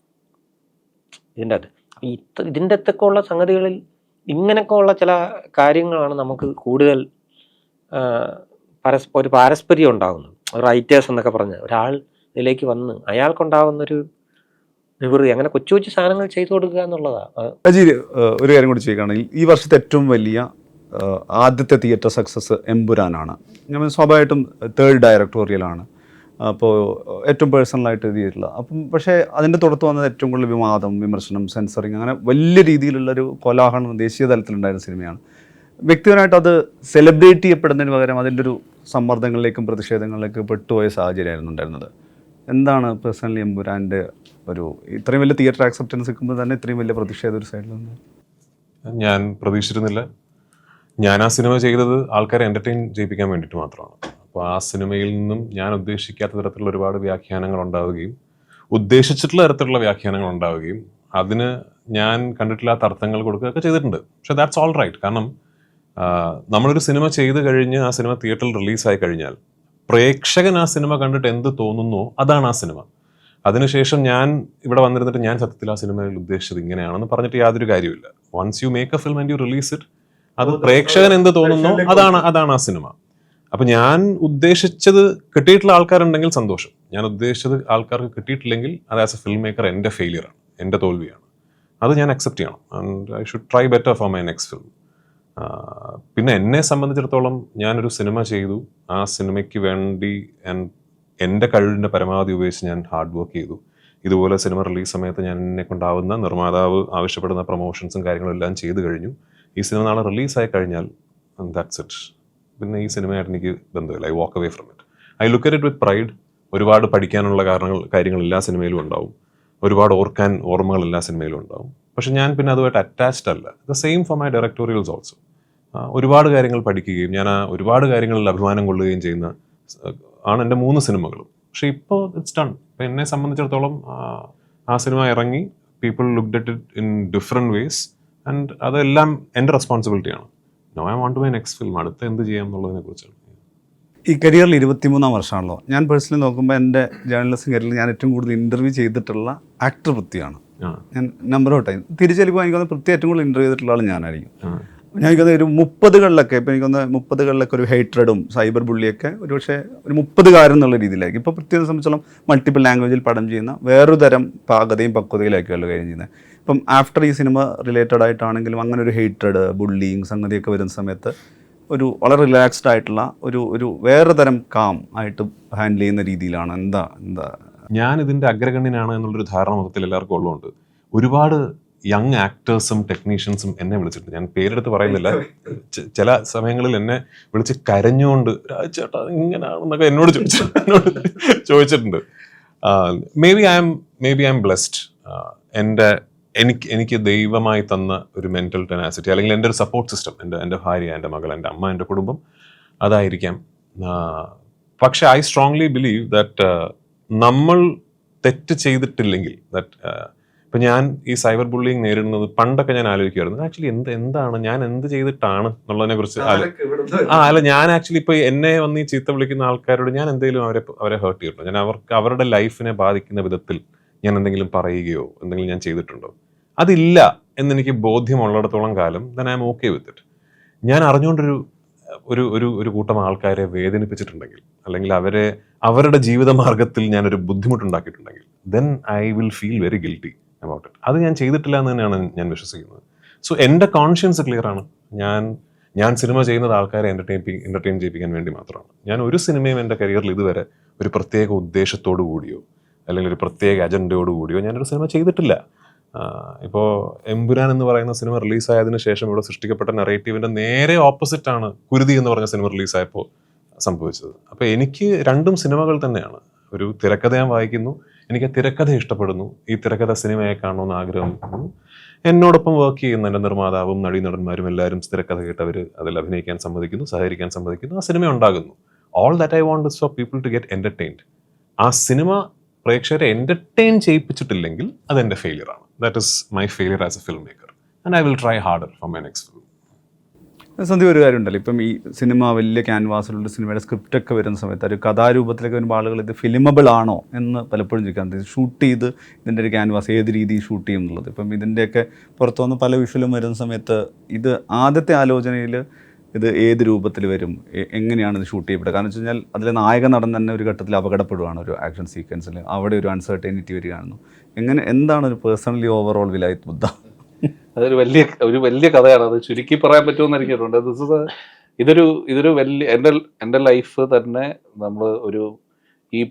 ഇതിൻ്റെ അകത്തൊക്കെ ഉള്ള സംഗതികളിൽ ഇങ്ങനെയൊക്കെ ഉള്ള ചില കാര്യങ്ങളാണ് നമുക്ക് കൂടുതൽ ഒരു പാരസ്പര്യം ഉണ്ടാകുന്നത്. റൈറ്റേഴ്സ് എന്നൊക്കെ പറഞ്ഞ് ഒരാൾ ഇതിലേക്ക് വന്ന് അയാൾക്കുണ്ടാകുന്നൊരു നിവൃത്തി, അങ്ങനെ കൊച്ചു കൊച്ചു സാധനങ്ങൾ ചെയ്തു കൊടുക്കുക എന്നുള്ളതാണ്. അജീര്, ഒരു കാര്യം കൂടി ചെയ്യുകയാണെങ്കിൽ ഈ വർഷത്തെ ഏറ്റവും വലിയ ആദ്യത്തെ തിയേറ്റർ സക്സസ് എമ്പുരാനാണ്. ഞാൻ സ്വാഭാവികമായിട്ടും 3rd ഡയറക്ടോറിയലാണ്, അപ്പോൾ ഏറ്റവും പേഴ്സണലായിട്ട് എഴുതിയിട്ടുള്ള. അപ്പം പക്ഷേ അതിൻ്റെ തുടർത്ത് വന്നത് ഏറ്റവും കൂടുതൽ വിവാദം, വിമർശനം, സെൻസറിങ്, അങ്ങനെ വലിയ രീതിയിലുള്ളൊരു കോലാഹലം ദേശീയ തലത്തിലുണ്ടായിരുന്ന സിനിമയാണ്. വ്യക്തിപരമായിട്ട് അത് സെലിബ്രേറ്റ് ചെയ്യപ്പെടുന്നതിന് പകരം അതിൻ്റെ ഒരു സമ്മർദ്ദങ്ങളിലേക്കും പ്രതിഷേധങ്ങളിലേക്കും പെട്ടുപോയ സാഹചര്യമായിരുന്നു ഉണ്ടായിരുന്നത്. എന്താണ് പേഴ്സണലി എമ്പുരാൻ്റെ ഒരു ഇത്രയും വലിയ തിയേറ്റർ ആക്സെപ്റ്റൻസ് നിൽക്കുമ്പോൾ തന്നെ ഇത്രയും വലിയ പ്രതിഷേധം ഒരു സൈഡിലുണ്ട്? ഞാൻ പ്രതീക്ഷിച്ചിരുന്നില്ല. ഞാൻ ആ സിനിമ ചെയ്തത് ആൾക്കാരെ എൻ്റർടൈൻ ചെയ്യിപ്പിക്കാൻ വേണ്ടിയിട്ട് മാത്രമാണ്. അപ്പോൾ ആ സിനിമയിൽ നിന്നും ഞാൻ ഉദ്ദേശിക്കാത്ത തരത്തിലുള്ള ഒരുപാട് വ്യാഖ്യാനങ്ങൾ ഉണ്ടാവുകയും ഉദ്ദേശിച്ചിട്ടുള്ള തരത്തിലുള്ള വ്യാഖ്യാനങ്ങൾ ഉണ്ടാവുകയും അതിന് ഞാൻ കണ്ടിട്ടില്ലാത്ത അർത്ഥങ്ങൾ കൊടുക്കുകയൊക്കെ ചെയ്തിട്ടുണ്ട്. പക്ഷേ ദാറ്റ്സ് ഓൾ റൈറ്റ്. കാരണം നമ്മളൊരു സിനിമ ചെയ്ത് കഴിഞ്ഞ് ആ സിനിമ തിയേറ്ററിൽ റിലീസായി കഴിഞ്ഞാൽ പ്രേക്ഷകൻ ആ സിനിമ കണ്ടിട്ട് എന്ത് തോന്നുന്നോ അതാണ് ആ സിനിമ. അതിനുശേഷം ഞാൻ ഇവിടെ വന്നിരുന്നിട്ട് ഞാൻ സത്യത്തിൽ ആ സിനിമയിൽ ഉദ്ദേശിച്ചത് ഇങ്ങനെയാണെന്ന് പറഞ്ഞിട്ട് യാതൊരു കാര്യമില്ല. Once you make a film and you release it, അത് പ്രേക്ഷകൻ എന്ത് തോന്നുന്നോ അതാണ് ആ സിനിമ. അപ്പൊ ഞാൻ ഉദ്ദേശിച്ചത് കിട്ടിയിട്ടുള്ള ആൾക്കാരുണ്ടെങ്കിൽ സന്തോഷം. ഞാൻ ഉദ്ദേശിച്ചത് ആൾക്കാർക്ക് കിട്ടിയിട്ടില്ലെങ്കിൽ അത് ആസ് എ ഫിലിം മേക്കർ എൻ്റെ ഫെയിലിയറാണ്, എൻ്റെ തോൽവിയാണ്. അത് ഞാൻ അക്സെപ്റ്റ് ചെയ്യണം. And I should try better for my next film. പിന്നെ എന്നെ സംബന്ധിച്ചിടത്തോളം ഞാനൊരു സിനിമ ചെയ്തു, ആ സിനിമയ്ക്ക് വേണ്ടി എൻ്റെ കഴിവിൻ്റെ പരമാവധി ഉപയോഗിച്ച് ഞാൻ ഹാർഡ് വർക്ക് ചെയ്തു. ഇതുപോലെ സിനിമ റിലീസ് സമയത്ത് ഞാൻ എന്നെ കൊണ്ടാവുന്ന നിർമ്മാതാവ് ആവശ്യപ്പെടുന്ന പ്രൊമോഷൻസും കാര്യങ്ങളും എല്ലാം ചെയ്തു കഴിഞ്ഞു. ഈ സിനിമ നാളെ റിലീസായി കഴിഞ്ഞാൽ ദാറ്റ്സ് ഇറ്റ്. പിന്നെ ഈ സിനിമയായിട്ട് എനിക്ക് ബന്ധമില്ല. I walk away from it. I look at it with pride. ഒരുപാട് പഠിക്കാനുള്ള കാര്യങ്ങൾ എല്ലാ സിനിമയിലും ഉണ്ടാവും, ഒരുപാട് ഓർമ്മകൾ എല്ലാ സിനിമയിലും ഉണ്ടാവും. പക്ഷെ ഞാൻ പിന്നെ അതുമായിട്ട് അറ്റാച്ച്ഡ് അല്ല. The same for my directorials also. ഒരുപാട് കാര്യങ്ങൾ പഠിക്കുകയും ഞാൻ ആ ഒരുപാട് കാര്യങ്ങളിൽ അഭിമാനം കൊള്ളുകയും ചെയ്യുന്ന ആണ് എൻ്റെ 3 സിനിമകളും. പക്ഷെ ഇപ്പോൾ ഇറ്റ്സ് ഡൺ. ഇപ്പം എന്നെ സംബന്ധിച്ചിടത്തോളം ആ സിനിമ ഇറങ്ങി, people looked at it in different ways and അതെല്ലാം എൻ്റെ റെസ്പോൺസിബിലിറ്റിയാണ്. No I want to my next film. അടുത്ത എന്ത് ചെയ്യാം എന്നുള്ളതിനെ കുറിച്ചാണ്. ഈ കരിയറിൽ 23-ാം വർഷമാണല്ലോ. ഞാൻ പേഴ്സണലി നോക്കുമ്പോൾ എൻ്റെ ജേർണലിസം കരിയറിൽ ഞാൻ ഏറ്റവും കൂടുതൽ ഇൻ്റർവ്യൂ ചെയ്തിട്ടുള്ള ആക്ടർ പൃഥ്വിയാണ്. ഞാൻ നമ്പർ ഔട്ട് ആയി തിരിച്ചെലിപ്പോൾ എനിക്കൊന്ന് പൃഥ്വി ഏറ്റവും കൂടുതൽ ഇൻ്റർവ്യൂ ചെയ്തിട്ടുള്ള ആൾ ഞാനായിരിക്കും. ഞാൻ എനിക്കൊന്ന് ഒരു 30കളിലൊക്കെ ഇപ്പോൾ എനിക്കൊന്ന് 30കളിലൊക്കെ ഒരു ഹേറ്റ്രഡും സൈബർ ബുള്ളിയൊക്കെ ഒരു പക്ഷേ ഒരു 30കാരൻ എന്നുള്ള രീതിയിലായിരിക്കും. ഇപ്പോൾ പൃഥ്വിയെ സംബന്ധിച്ചോളം മൾട്ടിപ്പിൾ ലാംഗ്വേജിൽ പടം ചെയ്യുന്ന വേറൊരു തരം പാകതയും പക്വതയിലായിരിക്കുമല്ലോ കാര്യം ചെയ്യുന്നത്. ഇപ്പം ആഫ്റ്റർ ഈ സിനിമ റിലേറ്റഡ് ആയിട്ടാണെങ്കിലും അങ്ങനെ ഒരു ഹേറ്റ്രഡ് ബുള്ളിങ് സംഗതിയൊക്കെ വരുന്ന സമയത്ത് ഒരു വളരെ റിലാക്സ്ഡ് ആയിട്ടുള്ള ഒരു വേറെ തരം കാം ആയിട്ട് ഹാൻഡിൽ ചെയ്യുന്ന രീതിയിലാണ്. എന്താ ഞാൻ ഇതിൻ്റെ അഗ്രഗണ്യനാണ് എന്നുള്ളൊരു ധാരണ മൊത്തത്തിൽ എല്ലാവർക്കും ഉള്ളതുകൊണ്ട് ഒരുപാട് യങ് ആക്ടേഴ്സും ടെക്നീഷ്യൻസും എന്നെ വിളിച്ചിട്ടുണ്ട്. ഞാൻ പേരെടുത്ത് പറയുന്നില്ല. ചില സമയങ്ങളിൽ എന്നെ വിളിച്ച് കരഞ്ഞുകൊണ്ട് രാജേട്ടാ ഇങ്ങനെയാണെന്നൊക്കെ എന്നോട് ചോദിച്ചിട്ടുണ്ട്. May be I M blessed. എനിക്ക് ദൈവമായി തന്ന ഒരു മെന്റൽ ടെനാസിറ്റി അല്ലെങ്കിൽ എൻ്റെ ഒരു സപ്പോർട്ട് സിസ്റ്റം, എൻ്റെ ഭാര്യ, എൻ്റെ മകൾ, എൻ്റെ അമ്മ, എൻ്റെ കുടുംബം, അതായിരിക്കാം. പക്ഷെ ഐ സ്ട്രോങ്ലി ബിലീവ് ദാറ്റ് നമ്മൾ തെറ്റ് ചെയ്തിട്ടില്ലെങ്കിൽ ഇപ്പം ഞാൻ ഈ സൈബർ ബുള്ളിങ് നേരിടുന്നത് പണ്ടൊക്കെ ഞാൻ ആലോചിക്കുമായിരുന്നു, ആക്ച്വലി എന്താണ് ഞാൻ എന്ത് ചെയ്തിട്ടാണ് എന്നുള്ളതിനെ കുറിച്ച്. അല്ല ഞാൻ ആക്ച്വലി ഇപ്പോൾ എന്നെ വന്ന് ഈ ചീത്ത വിളിക്കുന്ന ആൾക്കാരോട് ഞാൻ എന്തെങ്കിലും അവരെ ഹേർട്ട് ചെയ്തിട്ടുണ്ടോ? ഞാൻ അവരുടെ ലൈഫിനെ ബാധിക്കുന്ന വിധത്തിൽ ഞാൻ എന്തെങ്കിലും പറയുകയോ എന്തെങ്കിലും ഞാൻ ചെയ്തിട്ടുണ്ടോ? അതില്ല എന്നെനിക്ക് ബോധ്യമുള്ളിടത്തോളം കാലം then I am okay with it. ഞാൻ അറിഞ്ഞുകൊണ്ടൊരു ഒരു കൂട്ടം ആൾക്കാരെ വേദനിപ്പിച്ചിട്ടുണ്ടെങ്കിൽ അല്ലെങ്കിൽ അവരുടെ ജീവിതമാർഗത്തിൽ ഞാനൊരു ബുദ്ധിമുട്ടുണ്ടാക്കിയിട്ടുണ്ടെങ്കിൽ then I will feel very guilty about it. അത് ഞാൻ ചെയ്തിട്ടില്ല എന്ന് തന്നെയാണ് ഞാൻ വിശ്വസിക്കുന്നത്. സോ എൻ്റെ കോൺഷ്യൻസ് ക്ലിയർ ആണ്. ഞാൻ സിനിമ ചെയ്യുന്നത് ആൾക്കാരെ എൻ്റർടൈൻ ചെയ്യിപ്പിക്കാൻ വേണ്ടി മാത്രമാണ്. ഞാൻ ഒരു സിനിമയും എൻ്റെ കരിയറിൽ ഇതുവരെ ഒരു പ്രത്യേക ഉദ്ദേശത്തോടു കൂടിയോ അല്ലെങ്കിൽ ഒരു പ്രത്യേക അജണ്ടയോട് കൂടിയോ ഞാനൊരു സിനിമ ചെയ്തിട്ടില്ല. ഇപ്പോൾ എമ്പുരാൻ എന്ന് പറയുന്ന സിനിമ റിലീസായതിനു ശേഷം ഇവിടെ സൃഷ്ടിക്കപ്പെട്ട നറേറ്റീവിൻ്റെ നേരെ ഓപ്പോസിറ്റാണ് കുരുതി എന്ന് പറഞ്ഞ സിനിമ റിലീസായപ്പോൾ സംഭവിച്ചത്. അപ്പോൾ എനിക്ക് രണ്ടും സിനിമകൾ തന്നെയാണ്. ഒരു തിരക്കഥ ഞാൻ വായിക്കുന്നു, എനിക്ക് ആ തിരക്കഥ ഇഷ്ടപ്പെടുന്നു, ഈ തിരക്കഥ സിനിമയെ കാണണമെന്ന് ആഗ്രഹം. എന്നോടൊപ്പം വർക്ക് ചെയ്യുന്ന എൻ്റെ നിർമ്മാതാവും നടീനടന്മാരും എല്ലാവരും തിരക്കഥ കേട്ടവർ അതിൽ അഭിനയിക്കാൻ സമ്മതിക്കുന്നു, സഹകരിക്കാൻ സമ്മതിക്കുന്നു, ആ സിനിമ ഉണ്ടാകുന്നു. All that I want is for people to get entertained. ആ സിനിമ പ്രേക്ഷകരെ എൻ്റർടൈൻ ചെയ്യിപ്പിച്ചിട്ടില്ലെങ്കിൽ അതെൻ്റെ ഫെയിലിയറാണ്. That is my failure as a filmmaker and I will try harder for my next film. Sandhya ഒരു കാര്യമുണ്ടല്ലോ, ഇപ്പം ഈ സിനിമ വലിയ ക്യാൻവാസിലുള്ള സിനിമയുടെ സ്ക്രിപ്റ്റൊക്കെ വരുന്ന സമയത്ത് ഒരു കഥാരൂപത്തിലേക്ക് വരുമ്പോൾ ആളുകൾ ഇത് ഫിലിമബിൾ ആണോ എന്ന് പലപ്പോഴും ചോദിക്കാൻ. ഷൂട്ട് ചെയ്ത് ഇതിൻ്റെ ഒരു ക്യാൻവാസ് ഏത് രീതിയിൽ ഷൂട്ട് ചെയ്യും എന്നുള്ളത്. ഇപ്പം ഇതിൻ്റെയൊക്കെ പുറത്തുനിന്ന് പല വിഷ്വലും വരുന്ന സമയത്ത് ഇത് ആദ്യത്തെ ആലോചനയിൽ ഇത് ഏത് രൂപത്തിൽ വരും, എങ്ങനെയാണ് ഇത് ഷൂട്ട് ചെയ്യപ്പെടുക? കാരണം വെച്ച് കഴിഞ്ഞാൽ അതിലെ നായക നടൻ തന്നെ ഒരു ഘട്ടത്തിൽ അപകടപ്പെടുകയാണ് ഒരു ആക്ഷൻ സീക്വൻസിൽ. അവിടെ ഒരു അൺസർട്ടനിറ്റി വരികയാണെന്നു. എന്താണ് ഒരു പേഴ്സണലി ഓവറോൾ വിലായത് ബുദ്ധ? അതൊരു വലിയ കഥയാണ്. അത് ചുരുക്കി പറയാൻ പറ്റുമെന്ന് എനിക്കുണ്ട്. ഇതൊരു വലിയ എൻ്റെ ലൈഫ് തന്നെ നമ്മൾ ഈ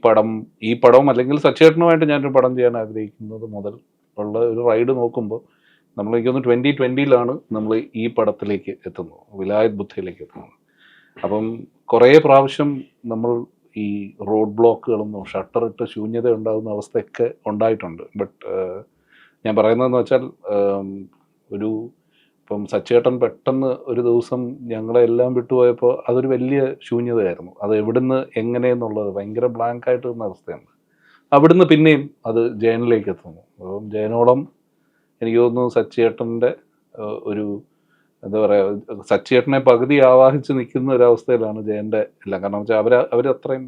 പടവും അല്ലെങ്കിൽ സച്ചേട്ടനുമായിട്ട് ഞാനൊരു പടം ചെയ്യാൻ ആഗ്രഹിക്കുന്നത് മുതൽ ഉള്ള ഒരു റൈഡ് നോക്കുമ്പോൾ എനിക്കൊന്ന് 2020 നമ്മൾ ഈ പടത്തിലേക്ക് എത്തുന്നത്, വിലായത് ബുദ്ധയിലേക്ക് എത്തുന്നത്. അപ്പം കുറേ പ്രാവശ്യം നമ്മൾ ഈ റോഡ് ബ്ലോക്കുകളൊന്നും ഷട്ടറിട്ട് ശൂന്യത ഉണ്ടാകുന്ന അവസ്ഥയൊക്കെ ഉണ്ടായിട്ടുണ്ട്. ബട്ട് ഞാൻ പറയുന്നതെന്ന് വെച്ചാൽ ഇപ്പം സച്ചേട്ടൻ പെട്ടെന്ന് ഒരു ദിവസം ഞങ്ങളെല്ലാം വിട്ടുപോയപ്പോൾ അതൊരു വലിയ ശൂന്യതയായിരുന്നു. അത് എവിടുന്ന് എങ്ങനെയെന്നുള്ളത് ഭയങ്കര ബ്ലാങ്ക് ആയിട്ട് നിന്ന അവസ്ഥയാണ്. അവിടുന്ന് പിന്നെയും അത് ജയനിലേക്ക് എത്തുന്നു. അപ്പം ജയനോളം എനിക്ക് തോന്നുന്നു സച്ചേട്ടൻ്റെ ഒരു എന്താ പറയുക, സച്ചേട്ടനെ പകുതി ആവാഹിച്ച് നിൽക്കുന്ന ഒരവസ്ഥയിലാണ് ജയൻ്റെ എല്ലാം. കാരണം വെച്ചാൽ അവരത്രയും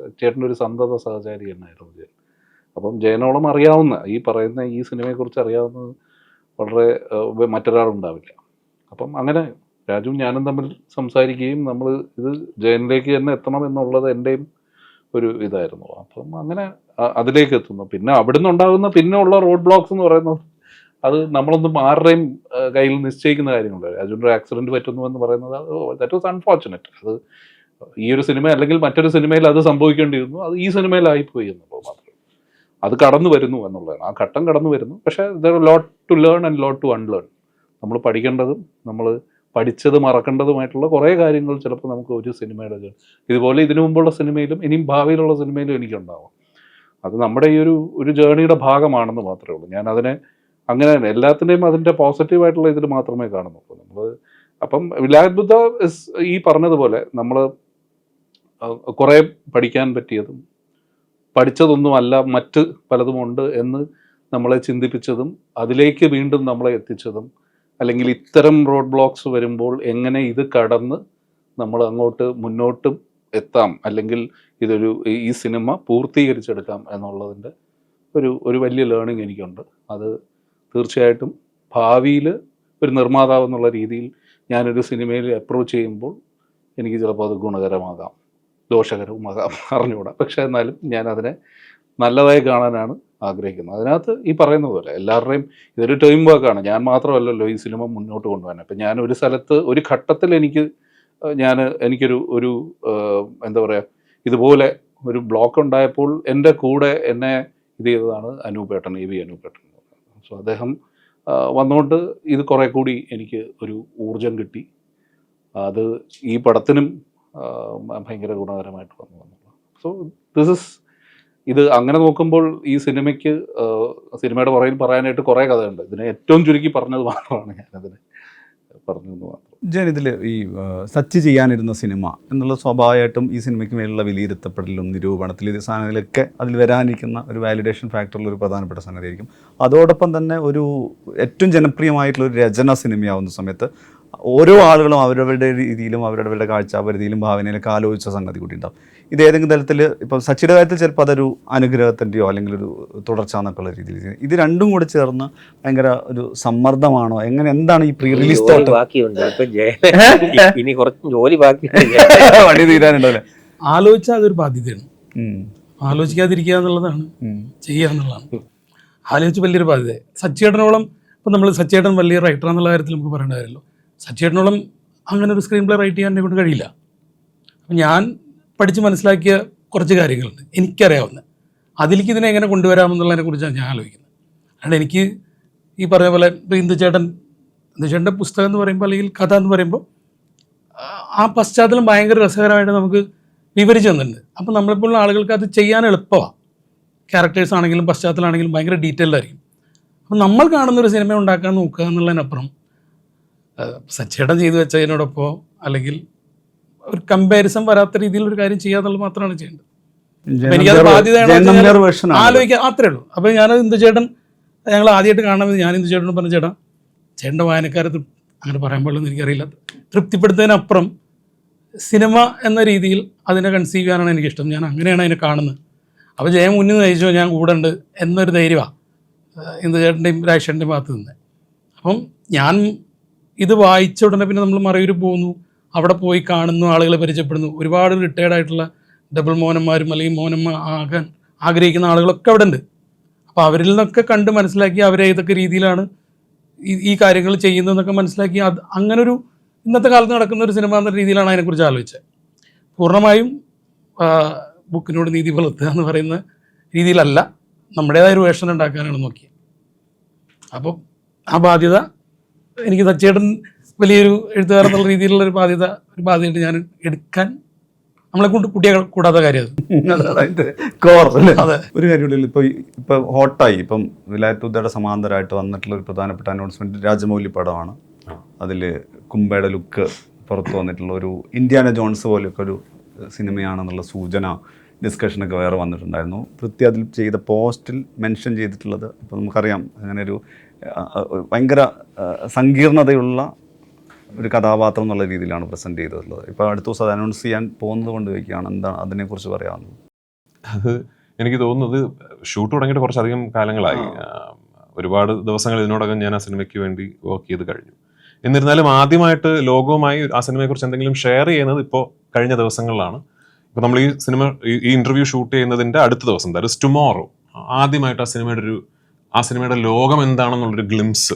സച്ചേട്ടൻ്റെ ഒരു സന്തത സഹചാരി തന്നെയായിരുന്നു ജയൻ. അപ്പം ജയനോളം അറിയാവുന്ന ഈ പറയുന്ന ഈ സിനിമയെക്കുറിച്ച് അറിയാവുന്നത് വളരെ മറ്റൊരാളുണ്ടാവില്ല. അപ്പം അങ്ങനെ രാജുവും ഞാനും തമ്മിൽ സംസാരിക്കുകയും നമ്മൾ ഇത് ജയനിലേക്ക് തന്നെ എത്തണം എന്നുള്ളത് എൻ്റെയും ഒരു ഇതായിരുന്നു. അപ്പം അങ്ങനെ അതിലേക്ക് എത്തുന്നു. പിന്നെ അവിടുന്ന് ഉണ്ടാകുന്ന പിന്നെ ഉള്ള റോഡ് ബ്ലോക്സ് എന്ന് പറയുന്നത് അത് നമ്മളൊന്നും ആരുടെയും കയ്യിൽ നിശ്ചയിക്കുന്ന കാര്യങ്ങളല്ല. രാജുവിൻ്റെ ഒരു ആക്സിഡൻറ്റ് പറ്റുന്നു എന്ന് പറയുന്നത് ദാറ്റ് വാസ് അൺഫോർച്ചുനേറ്റ്. അത് ഈ ഒരു സിനിമ അല്ലെങ്കിൽ മറ്റൊരു സിനിമയിൽ അത് സംഭവിക്കേണ്ടിയിരുന്നു, അത് ഈ സിനിമയിലായിപ്പോയി എന്നുള്ളത് മാത്രം. അത് കടന്നു വരുന്നു എന്നുള്ളതാണ്, ആ ഘട്ടം കടന്നു വരുന്നു. പക്ഷേ there lot to learn and lot to unlearn. നമ്മൾ പഠിക്കേണ്ടതും നമ്മൾ പഠിച്ചത് മറക്കേണ്ടതുമായിട്ടുള്ള കുറേ കാര്യങ്ങൾ ചിലപ്പോൾ നമുക്ക് ഒരു സിനിമയുടെ ഇതുപോലെ ഇതിനു മുമ്പുള്ള സിനിമയിലും ഇനിയും ഭാവിയിലുള്ള സിനിമയിലും എനിക്കുണ്ടാവും. അത് നമ്മുടെ ഈ ഒരു ജേണിയുടെ ഭാഗമാണെന്ന് മാത്രമേ ഉള്ളൂ. ഞാൻ അതിനെ അങ്ങനെ തന്നെ എല്ലാത്തിൻ്റെയും അതിൻ്റെ പോസിറ്റീവായിട്ടുള്ള ഇതിൽ മാത്രമേ കാണുന്നുള്ളൂ നമ്മൾ. അപ്പം വിലായത് ബുദ്ധ ഈ പറഞ്ഞതുപോലെ നമ്മൾ കുറേ പഠിക്കാൻ പറ്റിയതും പഠിച്ചതൊന്നുമല്ല മറ്റ് പലതുമുണ്ട് എന്ന് നമ്മളെ ചിന്തിപ്പിച്ചതും അതിലേക്ക് വീണ്ടും നമ്മളെ എത്തിച്ചതും, അല്ലെങ്കിൽ ഇത്തരം റോഡ് ബ്ലോക്സ് വരുമ്പോൾ എങ്ങനെ ഇത് കടന്ന് നമ്മൾ അങ്ങോട്ട് മുന്നോട്ടും എത്താം, അല്ലെങ്കിൽ ഈ സിനിമ പൂർത്തീകരിച്ചെടുക്കാം എന്നുള്ളതിൻ്റെ ഒരു വലിയ ലേണിംഗ് എനിക്കുണ്ട്. അത് തീർച്ചയായിട്ടും ഭാവിയിൽ ഒരു നിർമ്മാതാവ് എന്നുള്ള രീതിയിൽ ഞാനൊരു സിനിമയിൽ അപ്രോച്ച് ചെയ്യുമ്പോൾ എനിക്ക് ചിലപ്പോൾ അത് ഗുണകരമാകാം, ദോഷകരവുമാകാം, അറിഞ്ഞുകൂടാ. പക്ഷേ എന്നാലും ഞാൻ അതിനെ നല്ലതായി കാണാനാണ് ആഗ്രഹിക്കുന്നത്. അതിനകത്ത് ഈ പറയുന്ന പോലെ എല്ലാവരുടെയും ഇതൊരു ടീം വർക്കാണ്. ഞാൻ മാത്രമല്ലല്ലോ ഈ സിനിമ മുന്നോട്ട് കൊണ്ടുപോകാൻ. അപ്പം ഞാൻ ഒരു സ്ഥലത്ത് ഒരു ഘട്ടത്തിൽ എനിക്കൊരു എന്താ പറയുക, ഇതുപോലെ ഒരു ബ്ലോക്ക് ഉണ്ടായപ്പോൾ എൻ്റെ കൂടെ എന്നെ ഇത് ചെയ്തതാണ് അനൂപേട്ടൻ, AV അനൂപേട്ടൻ. സോ അദ്ദേഹം വന്നുകൊണ്ട് ഇത് കുറേ കൂടി എനിക്ക് ഒരു ഊർജം കിട്ടി. അത് ഈ പടത്തിനും ഭയങ്കര ഗുണകരമായിട്ട് വന്നു. സോ ഇത് അങ്ങനെ നോക്കുമ്പോൾ ഈ സിനിമയുടെ പുറകിൽ പറയാനായിട്ട് കുറേ കഥയുണ്ട്. ഇതിനെ ഏറ്റവും ചുരുക്കി പറഞ്ഞത് മാത്രമാണ് ഞാനതിന് പറഞ്ഞതെന്ന് മാത്രം. ജയൻ, ഇതിൽ ഈ സച്ചി ചെയ്യാനിരുന്ന സിനിമ എന്നുള്ള സ്വാഭാവികമായിട്ടും ഈ സിനിമയ്ക്ക് മേലുള്ള വിലയിരുത്തപ്പെടലും നിരൂപണത്തിൽ ഇത് സാധനങ്ങളിലൊക്കെ അതിൽ വരാനിരിക്കുന്ന ഒരു വാലിഡേഷൻ ഫാക്ടറിൽ ഒരു പ്രധാനപ്പെട്ട സംഗതിയായിരിക്കും. അതോടൊപ്പം തന്നെ ഒരു ഏറ്റവും ജനപ്രിയമായിട്ടുള്ള ഒരു രചന സിനിമയാവുന്ന സമയത്ത് ഓരോ ആളുകളും അവരവരുടെ രീതിയിലും അവരവരുടെ കാഴ്ചാപരിധിയിലും ഭാവനയിലൊക്കെ ആലോചിച്ച സംഗതി കൂടി ഉണ്ടാവും. ഇത് ഏതെങ്കിലും തരത്തിൽ ഇപ്പം സച്ചിയുടെ കാര്യത്തിൽ ചിലപ്പോൾ അതൊരു അനുഗ്രഹത്തിൻ്റെയോ അല്ലെങ്കിൽ ഒരു തുടർച്ച എന്നൊക്കെയുള്ള രീതിയിൽ ഇത് രണ്ടും കൂടി ചേർന്ന് ഭയങ്കര ഒരു സമ്മർദ്ദമാണോ, എന്താണ് ഈ പ്രീ റിലീസ് ഇനി കുറച്ച് ജോലി ബാക്കി വണ്ടി തീരാനുണ്ടല്ലേ? ആലോചിച്ചാൽ അതൊരു ബാധ്യതയാണ്. ആലോചിക്കാതിരിക്കുക എന്നുള്ളതാണ്, ചെയ്യുക എന്നുള്ളതാണ്. ആലോചിച്ച് വലിയൊരു ബാധ്യത. സച്ചിയേട്ടനോളം ഇപ്പം നമ്മൾ സച്ചിയേട്ടൻ വലിയ റൈറ്റർ എന്നുള്ള കാര്യത്തിൽ നമുക്ക് പറയേണ്ട കാര്യമല്ലോ. സച്ചിയേട്ടനോളം അങ്ങനെ ഒരു സ്ക്രീൻ പ്ലേ റൈറ്റ് ചെയ്യാൻ എന്നെ കൊണ്ട് കഴിയില്ല. അപ്പം ഞാൻ പഠിച്ച് മനസ്സിലാക്കിയ കുറച്ച് കാര്യങ്ങളുണ്ട് എനിക്കറിയാവുന്ന. അതിലേക്ക് ഇതിനെ എങ്ങനെ കൊണ്ടുവരാമെന്നുള്ളതിനെ കുറിച്ചാണ് ഞാൻ ആലോചിക്കുന്നത്. അതുകൊണ്ട് എനിക്ക് ഈ പറഞ്ഞ പോലെ ഇപ്പോൾ ഇന്ദുചേട്ടൻ്റെ പുസ്തകം എന്ന് പറയുമ്പോൾ അല്ലെങ്കിൽ കഥ എന്ന് പറയുമ്പോൾ ആ പശ്ചാത്തലം ഭയങ്കര രസകരമായിട്ട് നമുക്ക് വിവരിച്ചു തന്നിട്ടുണ്ട്. അപ്പം നമ്മളെപ്പോലുള്ള ആളുകൾക്ക് അത് ചെയ്യാൻ എളുപ്പമാണ്. ക്യാരക്ടേഴ്സ് ആണെങ്കിലും പശ്ചാത്തലമാണെങ്കിലും ഭയങ്കര ഡീറ്റെയിൽഡ് ആയിരിക്കും. അപ്പം നമ്മൾ കാണുന്നൊരു സിനിമ ഉണ്ടാക്കാൻ നോക്കുക എന്നുള്ളതിനപ്പുറം സച്ചേട്ടൻ ചെയ്തു വെച്ചതിനോടൊപ്പം അല്ലെങ്കിൽ ഒരു കമ്പാരിസൺ വരാത്ത രീതിയിലൊരു കാര്യം ചെയ്യുക എന്നുള്ളത് മാത്രമാണ് ചെയ്യേണ്ടത്. എനിക്കത് ബാധ്യതയാണ് ആലോചിക്കാൻ അത്രേ ഉള്ളൂ. അപ്പോൾ ഞാനത് ഇന്ദുചേട്ടൻ ഞങ്ങൾ ആദ്യമായിട്ട് കാണുന്നത് ഞാൻ ഇന്ദുചേട്ടനോട് പറഞ്ഞ ചേട്ടൻ്റെ വായനക്കാരെ അങ്ങനെ പറയാൻ പാടില്ലെന്ന് എനിക്കറിയില്ല, തൃപ്തിപ്പെടുത്തുന്നതിനപ്പുറം സിനിമ എന്ന രീതിയിൽ അതിനെ കൺസീവ് ചെയ്യാനാണ് എനിക്കിഷ്ടം. ഞാൻ അങ്ങനെയാണ് അതിനെ കാണുന്നത്. അപ്പോൾ ജയം മുന്നിൽ നയിച്ചോ ഞാൻ കൂടെ ഉണ്ട് എന്നൊരു ധൈര്യമാണ് ഇന്ദുചേട്ടൻ്റെയും രാജേഷൻ്റെയും ഭാഗത്ത് നിന്ന്. അപ്പം ഞാൻ ഇത് വായിച്ച ഉടനെ പിന്നെ നമ്മൾ മറയൂർ പോകുന്നു, അവിടെ പോയി കാണുന്നു, ആളുകളെ പരിചയപ്പെടുന്നു. ഒരുപാട് റിട്ടയർഡായിട്ടുള്ള ഡബിൾ മോനന്മാരും അല്ലെങ്കിൽ മോനമ്മ ആകാൻ ആഗ്രഹിക്കുന്ന ആളുകളൊക്കെ അവിടെ ഉണ്ട്. അപ്പോൾ അവരിൽ നിന്നൊക്കെ കണ്ട് മനസ്സിലാക്കി അവരെ ഏതൊക്കെ രീതിയിലാണ് ഈ കാര്യങ്ങൾ ചെയ്യുന്നതെന്നൊക്കെ മനസ്സിലാക്കി അങ്ങനൊരു ഇന്നത്തെ കാലത്ത് നടക്കുന്ന ഒരു സിനിമ എന്ന രീതിയിലാണ് അതിനെക്കുറിച്ച് ആലോചിച്ചത്. പൂർണ്ണമായും ബുക്കിനോട് നീതി പുലർത്തുക എന്ന് പറയുന്ന രീതിയിലല്ല, നമ്മുടേതായൊരു വേഷം ഉണ്ടാക്കാനാണ് നോക്കിയത്. അപ്പം ആ ബാധ്യത എനിക്ക് സച്ചേട്ടൻ വലിയൊരു എഴുത്തുകാരൻ എന്നുള്ള രീതിയിലുള്ള ഒരു ബാധ്യതയായിട്ട് ഞാൻ എടുക്കാൻ നമ്മളെ കൊണ്ട് കുട്ടിയെ കൂടാത്ത കാര്യം അത്. അതിന്റെ കോർ അല്ലേ? അതെ. ഒരു കാര്യമുള്ള ഇപ്പൊ ഹോട്ടായി ഇപ്പം വിലായത്തുദ്ദയുടെ സമാന്തരമായിട്ട് വന്നിട്ടുള്ള ഒരു പ്രധാനപ്പെട്ട അനൗൺസ്മെന്റ് രാജമൗലി പടമാണ്. അതിൽ കുംബയുടെ ലുക്ക് പുറത്തു വന്നിട്ടുള്ള ഒരു ഇന്ത്യാന ജോൺസ് പോലെയൊക്കെ ഒരു സിനിമയാണെന്നുള്ള സൂചന ഡിസ്കഷനൊക്കെ വേറെ വന്നിട്ടുണ്ടായിരുന്നു. പൃഥ്വി അതിൽ ചെയ്ത പോസ്റ്റിൽ മെൻഷൻ ചെയ്തിട്ടുള്ളത് ഇപ്പോൾ നമുക്കറിയാം അങ്ങനെ ഒരു ഭയങ്കര സങ്കീർണതയുള്ള ഒരു കഥാപാത്രം എന്നുള്ള രീതിയിലാണ് പ്രസൻറ്റ് ചെയ്തിട്ടുള്ളത്. ഇപ്പോൾ അടുത്ത ദിവസം അത് അനൗൺസ് ചെയ്യാൻ പോകുന്നത് കൊണ്ട് വയ്ക്കുകയാണ്. എന്താണ് അതിനെക്കുറിച്ച് പറയാവുന്നത്? അത് എനിക്ക് തോന്നുന്നത് ഷൂട്ട് തുടങ്ങിയിട്ട് കുറച്ചധികം കാലങ്ങളായി. ഒരുപാട് ദിവസങ്ങൾ ഇതിനോടകം ഞാൻ ആ സിനിമയ്ക്ക് വേണ്ടി വർക്ക് ചെയ്ത് കഴിഞ്ഞു. എന്നിരുന്നാലും ആദ്യമായിട്ട് ലോകവുമായി ആ സിനിമയെക്കുറിച്ച് എന്തെങ്കിലും ഷെയർ ചെയ്യുന്നത് ഇപ്പോൾ കഴിഞ്ഞ ദിവസങ്ങളിലാണ്. ഇപ്പോൾ നമ്മൾ ഈ സിനിമ ഈ ഇൻ്റർവ്യൂ ഷൂട്ട് ചെയ്യുന്നതിൻ്റെ അടുത്ത ദിവസം, ദാറ്റ് ഈസ് ടുമോറോ, ആദ്യമായിട്ട് ആ സിനിമയുടെ ലോകം എന്താണെന്നുള്ളൊരു ഗ്ലിംസ്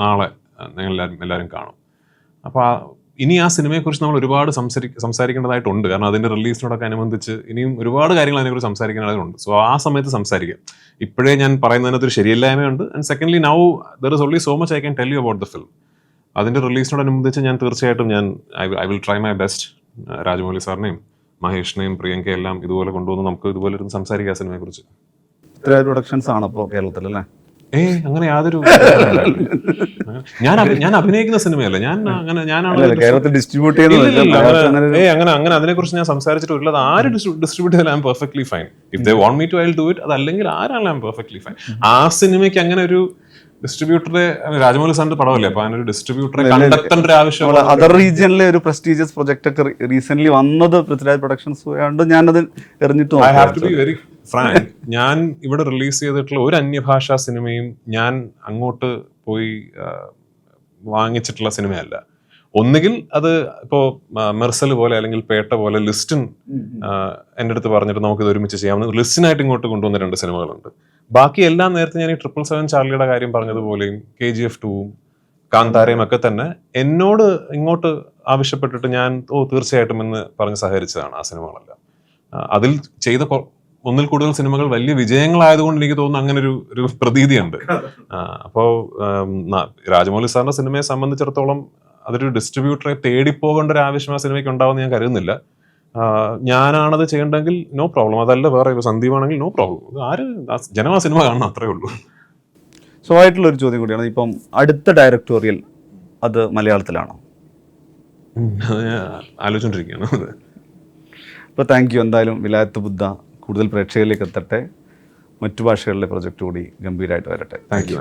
നാളെ നിങ്ങൾ എല്ലാവരും കാണും. അപ്പോൾ ഇനി ആ സിനിമയെക്കുറിച്ച് നമ്മൾ ഒരുപാട് സംസാരിക്കേണ്ടതായിട്ടുണ്ട്. കാരണം അതിൻ്റെ റിലീസിനോടൊക്കെ അനുബന്ധിച്ച് ഇനിയും ഒരുപാട് കാര്യങ്ങൾ അതിനെക്കുറിച്ച് സംസാരിക്കേണ്ടതായിട്ടുണ്ട്. സോ ആ സമയത്ത് സംസാരിക്കാം. ഇപ്പോഴേ ഞാൻ പറയുന്നതിനകത്തൊരു ശരിയല്ലായ്മയുണ്ട്. And secondly now there is only so much I can tell you about the film. അതിൻ്റെ റിലീസിനോടനുബന്ധിച്ച് ഞാൻ തീർച്ചയായിട്ടും I will try my best. Rajamouli സാറിനെയും മഹേഷിനെയും പ്രിയങ്കയും എല്ലാം ഇതുപോലെ കൊണ്ടുവന്ന് നമുക്ക് ഇതുപോലെ ഇരുന്ന് സംസാരിക്കാം സിനിമയെക്കുറിച്ച്. പ്രൊഡക്ഷൻസ് ആണ് ഇപ്പോൾ കേരളത്തിൽ അല്ലേ? അങ്ങനെ യാതൊരു ഞാൻ അഭിനയിക്കുന്ന സിനിമയല്ല. ഞാനാണ് കേരളത്തിൽ ഡിസ്ട്രിബ്യൂട്ട് ചെയ്യുന്നത്. അങ്ങനെ അതിനെക്കുറിച്ച് ഞാൻ സംസാരിച്ചിട്ടുള്ളത്. ആര് ഡിസ്ട്രിബ്യൂട്ട് ചെയ്താൽ I'm perfectly fine. If they want me to I will do it. അതല്ലെങ്കിൽ ആരാണ് ഐ എം പെർഫെക്റ്റ്ലി ഫൈൻ. ആ സിനിമയ്ക്ക് അങ്ങനെ ഒരു ഡിസ്ട്രിബ്യൂട്ടറെ, രാജമൗലി സാറിന്റെ പടമല്ലേ, അപ്പൊ അതിനൊരു ഡിസ്ട്രിബ്യൂട്ടറെ കണ്ടെത്തേണ്ട ഒരു ആവശ്യം. അതർ റീജിയനിലെ ഒരു പ്രസ്റ്റീജിയസ് പ്രൊജക്ട് ഒക്കെ റീസെന്റ് വന്നത് പൃഥ്വിരാജ് പ്രൊഡക്ഷൻസ് കൊണ്ട് ഞാനത് എറിഞ്ഞിട്ട് I have to be very frank. ഞാൻ ഇവിടെ റിലീസ് ചെയ്തിട്ടുള്ള ഒരു അന്യഭാഷാ സിനിമയും ഞാൻ അങ്ങോട്ട് പോയി വാങ്ങിച്ചിട്ടുള്ള സിനിമയല്ല. ഒന്നുകിൽ അത് ഇപ്പോൾ മെർസൽ പോലെ അല്ലെങ്കിൽ പേട്ട പോലെ ലിസ്റ്റിൻ എൻ്റെ അടുത്ത് പറഞ്ഞിട്ട് നമുക്കിത് ഒരുമിച്ച് ചെയ്യാവുന്ന ലിസ്റ്റിനായിട്ട് ഇങ്ങോട്ട് കൊണ്ടുവന്ന 2 സിനിമകളുണ്ട്. ബാക്കി എല്ലാം നേരത്തെ ഞാൻ ഈ 777 ചാർലിയുടെ കാര്യം പറഞ്ഞതുപോലെയും KGF 2-ഉം കാന്താരയും ഒക്കെ തന്നെ എന്നോട് ഇങ്ങോട്ട് ആവശ്യപ്പെട്ടിട്ട് ഞാൻ തീർച്ചയായിട്ടും എന്ന് പറഞ്ഞ് സഹകരിച്ചതാണ് ആ സിനിമകളെല്ലാം. അതിൽ ചെയ്ത ഒന്നിൽ കൂടുതൽ സിനിമകൾ വലിയ വിജയങ്ങളായതുകൊണ്ട് എനിക്ക് തോന്നുന്നു അങ്ങനെ ഒരു പ്രതീതിയുണ്ട്. അപ്പോൾ രാജമൗലി സാറിന്റെ സിനിമയെ സംബന്ധിച്ചിടത്തോളം അതൊരു ഡിസ്ട്രിബ്യൂട്ടറെ തേടിപ്പോകേണ്ട ഒരു ആവശ്യം ആ സിനിമയ്ക്ക് ഉണ്ടാവുമെന്ന് ഞാൻ കരുതുന്നില്ല. ഞാനാണത് ചെയ്യേണ്ടെങ്കിൽ നോ പ്രോബ്ലം. അതല്ല വേറെ സന്ദീപാണെങ്കിൽ നോ പ്രോബ്ലം. ജനം ആ സിനിമ കാണണം, അത്രേ ഉള്ളൂ. സോ ആയിട്ടുള്ളൊരു ചോദ്യം കൂടിയാണ്, ഇപ്പം അടുത്ത ഡയറക്ടോറിയൽ അത് മലയാളത്തിലാണോ? ആലോചിച്ചോണ്ടിരിക്കുകയാണ്. അപ്പോൾ താങ്ക് യു. എന്തായാലും വിലായത്ത് ബുദ്ധ കൂടുതൽ പ്രേക്ഷകരിലേക്ക് എത്തട്ടെ. മറ്റു ഭാഷകളിലെ പ്രൊജക്റ്റ് കൂടി ഗംഭീരമായിട്ട് വരട്ടെ. Thank you.